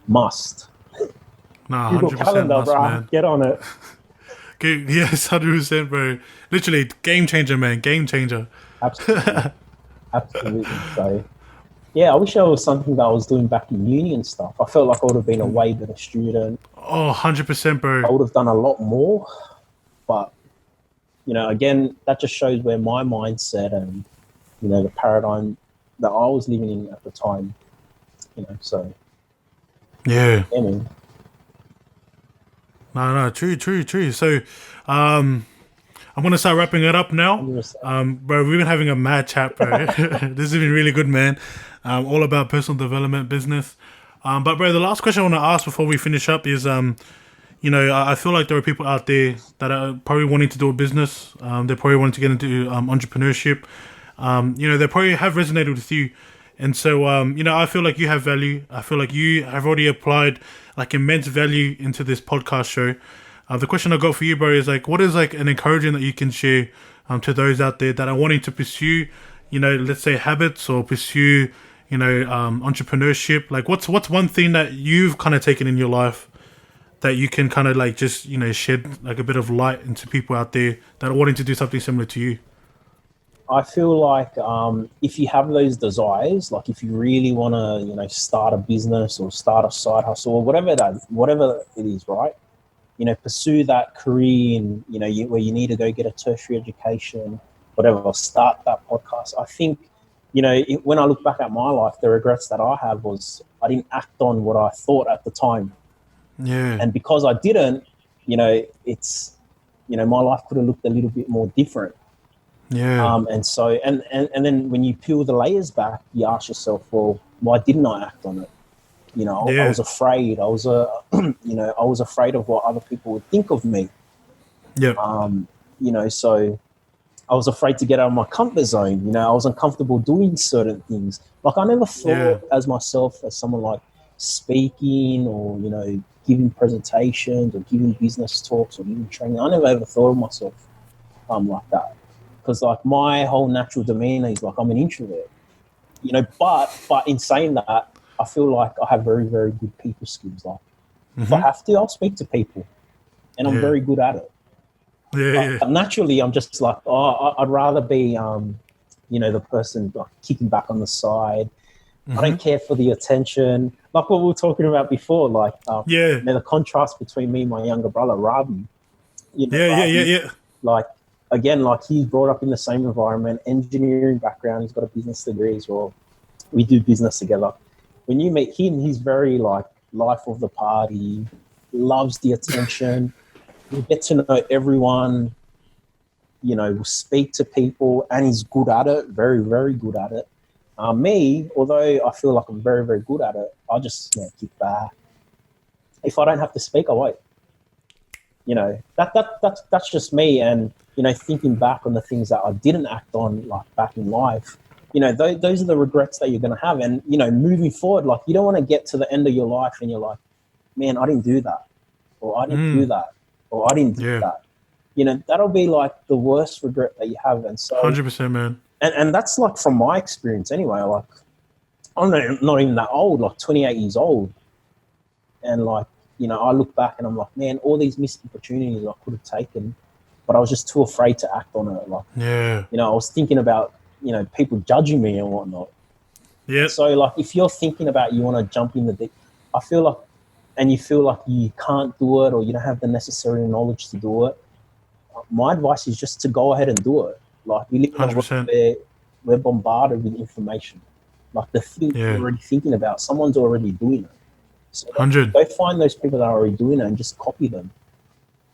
Speaker 2: must.
Speaker 1: Nah,
Speaker 2: Google
Speaker 1: 100%
Speaker 2: calendar,
Speaker 1: must,
Speaker 2: bro.
Speaker 1: man.
Speaker 2: Get on it.
Speaker 1: Yes, 100%, bro. Literally, game changer, man. Game changer.
Speaker 2: Absolutely. Absolutely. So, yeah, I wish there was something that I was doing back in uni and stuff. I felt like I would have been a way better student.
Speaker 1: Oh, 100%, bro.
Speaker 2: I would have done a lot more. But, you know, again, that just shows where my mindset and, you know, the paradigm that I was living in at the time, you know, so.
Speaker 1: Yeah.
Speaker 2: Yeah, man.
Speaker 1: No, true. So, I'm gonna start wrapping it up now. Bro, we've been having a mad chat, bro. This has been really good, man. All about personal development, business. But bro, the last question I want to ask before we finish up is, you know, I feel like there are people out there that are probably wanting to do a business. They probably wanting to get into entrepreneurship. You know, they probably have resonated with you. And so, you know, I feel like you have value. I feel like you have already applied like immense value into this podcast show. The question I got for you, bro, is like, what is like an encouragement that you can share to those out there that are wanting to pursue, you know, let's say habits or pursue, you know, entrepreneurship? Like, what's one thing that you've kind of taken in your life that you can kind of like just, you know, shed like a bit of light into people out there that are wanting to do something similar to you?
Speaker 2: I feel like if you have those desires, like if you really want to, you know, start a business or start a side hustle or whatever it is, right? You know, pursue that career in, you know, where you need to go get a tertiary education, whatever, start that podcast. I think, you know, when I look back at my life, the regrets that I have was I didn't act on what I thought at the time.
Speaker 1: Yeah.
Speaker 2: And because I didn't, you know, it's, you know, my life could have looked a little bit more different.
Speaker 1: Yeah.
Speaker 2: And so, and then when you peel the layers back, you ask yourself, well, why didn't I act on it? You know, I was afraid. I was you know, I was afraid of what other people would think of me.
Speaker 1: Yeah.
Speaker 2: You know, so I was afraid to get out of my comfort zone. You know, I was uncomfortable doing certain things. Like I never thought as myself as someone like speaking or, you know, giving presentations or giving business talks or giving training. I never ever thought of myself like that. Because like my whole natural demeanor is like I'm an introvert, you know. But in saying that, I feel like I have very, very good people skills. Like if I have to, I'll speak to people, and I'm very good at it. But naturally, I'm just like, I'd rather be, you know, the person like kicking back on the side. I don't care for the attention, like what we were talking about before. Like, you know, the contrast between me and my younger brother, Ravi. You know, Ravi, like. Again, like he's brought up in the same environment, engineering background. He's got a business degree as well. We do business together. When you meet him, he's very like life of the party, loves the attention. You get to know everyone, you know, will speak to people, and he's good at it, very, very good at it. Me, although I feel like I'm very, very good at it, I just, you know, kick back. If I don't have to speak, I won't. You know, that's just me. And, you know, thinking back on the things that I didn't act on, like back in life, you know, those are the regrets that you're going to have. And, you know, moving forward, like you don't want to get to the end of your life and you're like, man, I didn't do that, or I didn't do that, or I didn't do that. You know, that'll be like the worst regret that you have. And so
Speaker 1: 100%, man.
Speaker 2: And that's like from my experience anyway. Like I'm not even that old, like 28 years old. And like, you know, I look back and I'm like, man, all these missed opportunities I could have taken, but I was just too afraid to act on it. Like,
Speaker 1: Yeah.
Speaker 2: I was thinking about, people judging me and whatnot.
Speaker 1: Yeah.
Speaker 2: So, like, if you're thinking about you want to jump in the deep, I feel like, and you feel like you can't do it or you don't have the necessary knowledge to do it, my advice is just to go ahead and do it. Like, we live in a world
Speaker 1: 100%.
Speaker 2: where we're bombarded with information. Like, the thing
Speaker 1: Yeah.
Speaker 2: you're already thinking about, someone's already doing it. So
Speaker 1: 100.
Speaker 2: go find those people that are already doing it and just copy them.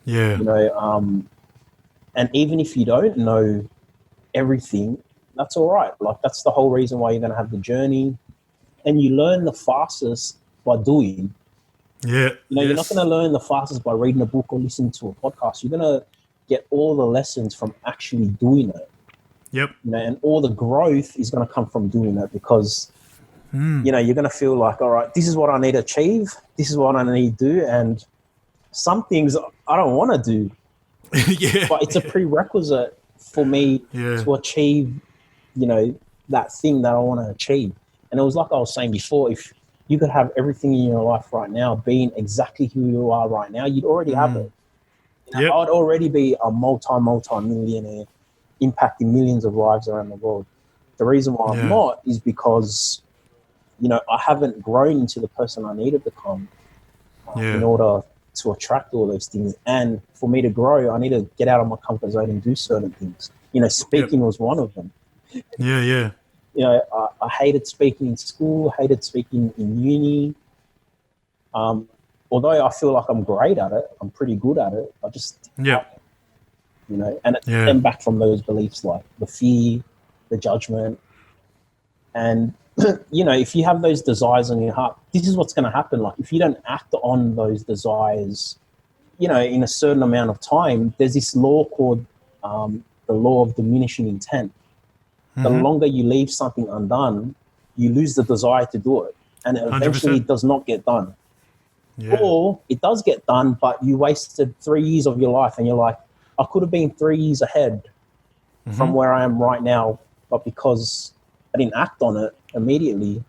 Speaker 1: Yeah.
Speaker 2: And even if you don't know everything, that's all right. Like, that's the whole reason why you're going to have the journey, and you learn the fastest by doing.
Speaker 1: Yeah.
Speaker 2: You're not going to learn the fastest by reading a book or listening to a podcast. You're going to get all the lessons from actually doing it.
Speaker 1: Yep.
Speaker 2: And all the growth is going to come from doing it, because you're going to feel like, all right, this is what I need to achieve. This is what I need to do. And some things I don't want to do,
Speaker 1: Yeah.
Speaker 2: but it's a prerequisite for me to achieve, that thing that I want to achieve. And it was like I was saying before, if you could have everything in your life right now being exactly who you are right now, you'd already have it.
Speaker 1: Yep.
Speaker 2: I'd already be a multi-millionaire, impacting millions of lives around the world. The reason why I'm not is because, I haven't grown into the person I need to become in order to attract all those things. And for me to grow, I need to get out of my comfort zone and do certain things. Speaking was one of them.
Speaker 1: Yeah.
Speaker 2: I hated speaking in school, hated speaking in uni. Although I feel like I'm great at it, I'm pretty good at it. I just, and it stemmed back from those beliefs, like the fear, the judgment. And, if you have those desires in your heart, this is what's going to happen. Like, if you don't act on those desires, in a certain amount of time, there's this law called the law of diminishing intent. The longer you leave something undone, you lose the desire to do it. And it eventually
Speaker 1: 100%.
Speaker 2: does not get done.
Speaker 1: Yeah.
Speaker 2: Or it does get done, but you wasted 3 years of your life and you're like, I could have been 3 years ahead from where I am right now, but because I didn't act on it immediately,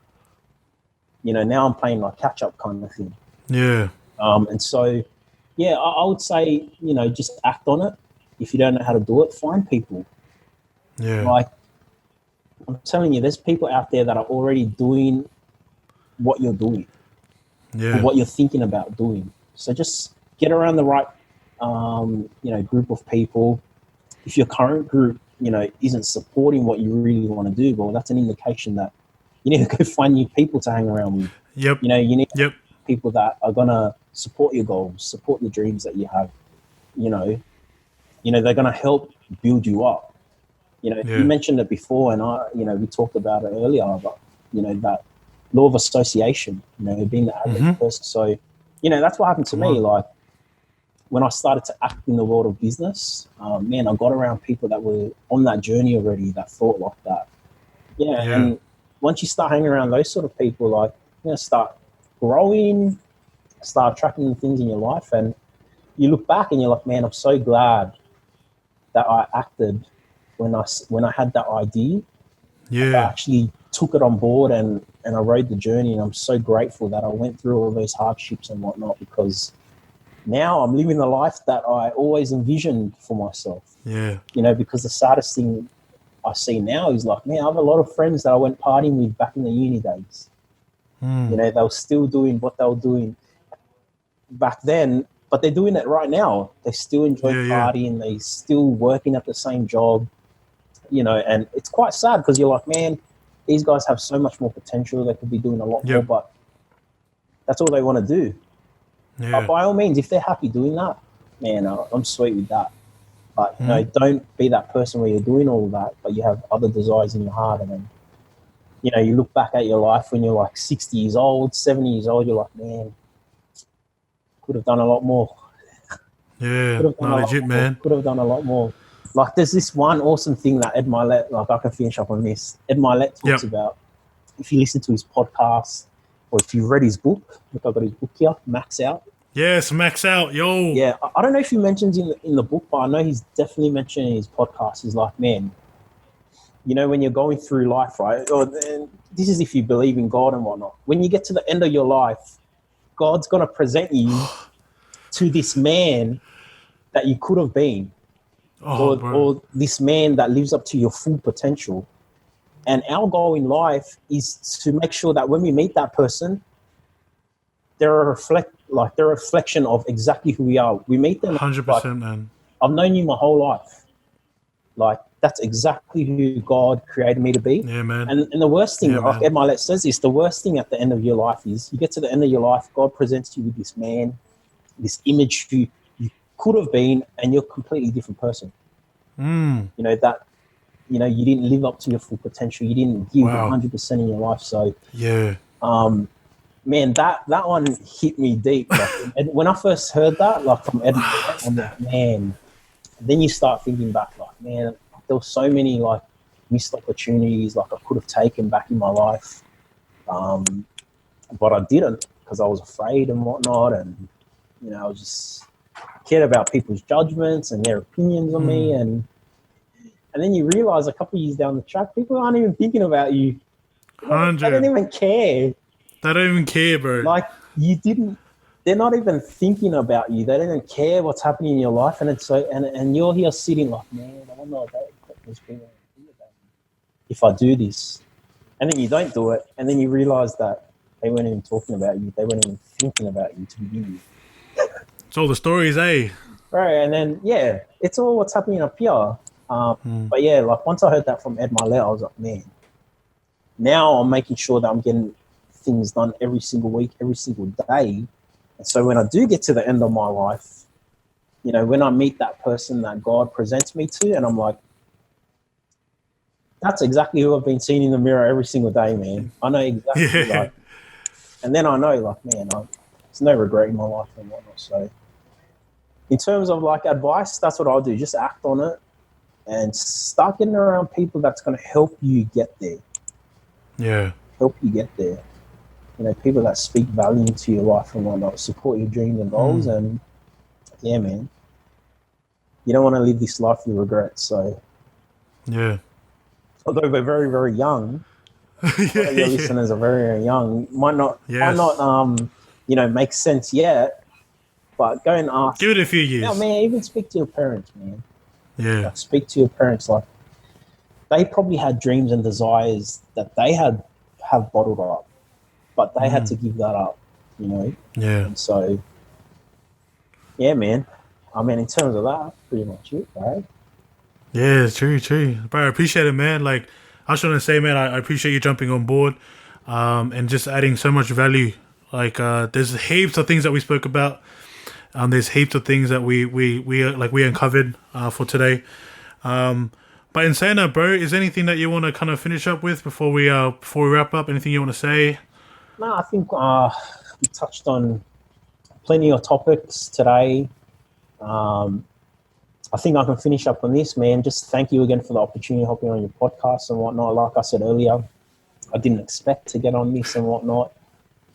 Speaker 2: now I'm playing like catch up kind of thing.
Speaker 1: Yeah.
Speaker 2: And so, I would say, just act on it. If you don't know how to do it, find people.
Speaker 1: Yeah.
Speaker 2: Like, I'm telling you, there's people out there that are already doing what you're doing, what you're thinking about doing. So just get around the right, group of people. If your current group, isn't supporting what you really want to do, well, that's an indication that you need to go find new people to hang around with.
Speaker 1: Yep.
Speaker 2: You need people that are going to support your goals, support the dreams that you have. They're going to help build you up. You mentioned it before, and we talked about it earlier, but, that law of association, being the average person. So, that's what happened to me. Like, when I started to act in the world of business, I got around people that were on that journey already, that thought like that. And once you start hanging around those sort of people, like, start growing, start attracting things in your life, and you look back and you're like, man, I'm so glad that I acted when I had that idea. I actually took it on board and I rode the journey, and I'm so grateful that I went through all those hardships and whatnot, because now I'm living the life that I always envisioned for myself. Because the saddest thing I see now is like, man, I have a lot of friends that I went partying with back in the uni days. They were still doing what they were doing back then, but they're doing it right now. They still enjoy partying. They still working at the same job, and it's quite sad, because you're like, man, these guys have so much more potential. They could be doing a lot more, but that's all they want to do. But by all means, if they're happy doing that, man, I'm sweet with that. But don't be that person where you're doing all that, but you have other desires in your heart, and then you look back at your life when you're like 60 years old, 70 years old, you're like, man, could have done a lot more.
Speaker 1: Legit, man.
Speaker 2: Could have done a lot more. Like, there's this one awesome thing that Ed Milet, like, I can finish up on this. Ed Milet talks about, if you listen to his podcast or if you read his book, look, I've got his book here, Max Out.
Speaker 1: Yes, Max Out, yo.
Speaker 2: Yeah, I don't know if he mentions in the book, but I know he's definitely mentioned in his podcast. He's like, man, when you're going through life, right? Or this is if you believe in God and whatnot. When you get to the end of your life, God's going to present you to this man that you could have been. or this man that lives up to your full potential. And our goal in life is to make sure that when we meet that person, they're a reflection of exactly who we are. We meet them
Speaker 1: 100%, man.
Speaker 2: I've known you my whole life. Like, that's exactly who God created me to be.
Speaker 1: Yeah, man.
Speaker 2: And the worst thing, like Ed Milet says, is the worst thing at the end of your life is you get to the end of your life, God presents you with this man, this image who you could have been, and you're a completely different person. You know, that, you know, you didn't live up to your full potential. You didn't give 100% in your life. So, man, that one hit me deep. Like, and when I first heard that, like, from Ed, I'm like, man. Then you start thinking back, like, man, there were so many like missed opportunities, like I could have taken back in my life, but I didn't because I was afraid and whatnot, and you know, I was just cared about people's judgments and their opinions on me, and then you realize a couple of years down the track, people aren't even thinking about you. They don't even care.
Speaker 1: They don't even care, bro.
Speaker 2: Like, you didn't. They're not even thinking about you. They don't even care what's happening in your life, and it's so. And you're here sitting like, man, I wonder what what's going on if I do this, and then you don't do it, and then you realize that they weren't even talking about you. They weren't even thinking about you to begin with.
Speaker 1: It's all the stories, eh?
Speaker 2: Right, and then it's all what's happening up here. But yeah, like once I heard that from Ed Milet, I was like, man, now I'm making sure that I'm getting things done every single week, every single day. And so when I do get to the end of my life, you know, when I meet that person that God presents me to, and I'm like, that's exactly who I've been seeing in the mirror every single day, man. I know exactly. Like, and then I know, like, man, there's no regret in my life and whatnot. So in terms of like advice, that's what I'll do. Just act on it and start getting around people that's going to help you get there.
Speaker 1: Yeah.
Speaker 2: Help you get there. You know, people that speak value into your life and whatnot, support your dreams and goals. And yeah, man, you don't want to live this life with regrets. So
Speaker 1: yeah,
Speaker 2: although we're very, very young, your listeners are very, very young, might not, you know, make sense yet. But go and ask.
Speaker 1: Give it a few years.
Speaker 2: Yeah, man, even speak to your parents, man.
Speaker 1: Yeah,
Speaker 2: like, speak to your parents. Like, they probably had dreams and desires that they have bottled up. But they had to give that up, you know?
Speaker 1: Yeah.
Speaker 2: And so, yeah, man. I mean, in terms of that, pretty much it, right?
Speaker 1: Yeah, true. Bro, I appreciate it, man. Like, I just want to say, man, I appreciate you jumping on board and just adding so much value. Like, there's heaps of things that we spoke about. There's heaps of things that we uncovered for today. But in saying that, bro, is there anything that you want to kind of finish up with before we wrap up? Anything you want to say?
Speaker 2: No, I think we touched on plenty of topics today. I think I can finish up on this, man. Just thank you again for the opportunity of hopping on your podcast and whatnot. Like I said earlier, I didn't expect to get on this and whatnot.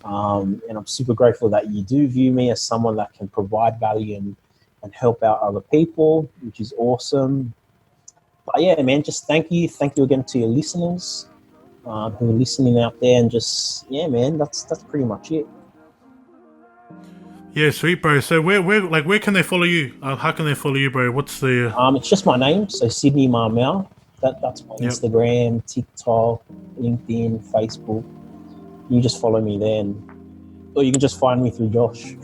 Speaker 2: And I'm super grateful that you do view me as someone that can provide value and help out other people, which is awesome. But yeah, man, just thank you. Thank you again to your listeners. Who are listening out there, and just man, that's pretty much it.
Speaker 1: Yeah, sweet, bro. So where can they follow you? How can they follow you, bro? What's the
Speaker 2: it's just my name, so Sydney Mamea. That's my Instagram, TikTok, LinkedIn, Facebook. You just follow me then, or you can just find me through Josh.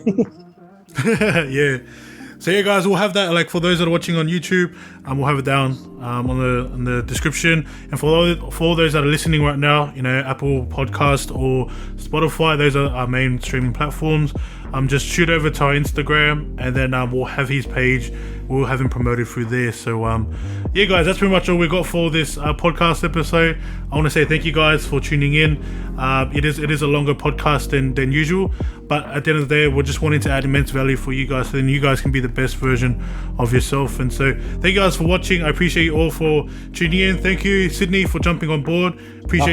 Speaker 1: Yeah. So yeah, guys, we'll have that, like, for those that are watching on YouTube, we'll have it down on the description. And for all those that are listening right now, you know, Apple Podcast or Spotify, those are our main streaming platforms. Just shoot over to our Instagram, and then we'll have his page. We'll have him promoted through there. So yeah, guys, that's pretty much all we got for this podcast episode. I want to say thank you guys for tuning in. It is a longer podcast than usual, but at the end of the day, we're just wanting to add immense value for you guys, so then you guys can be the best version of yourself. And so thank you guys for watching. I appreciate you all for tuning in. Thank you, Sydney, for jumping on board. Appreciate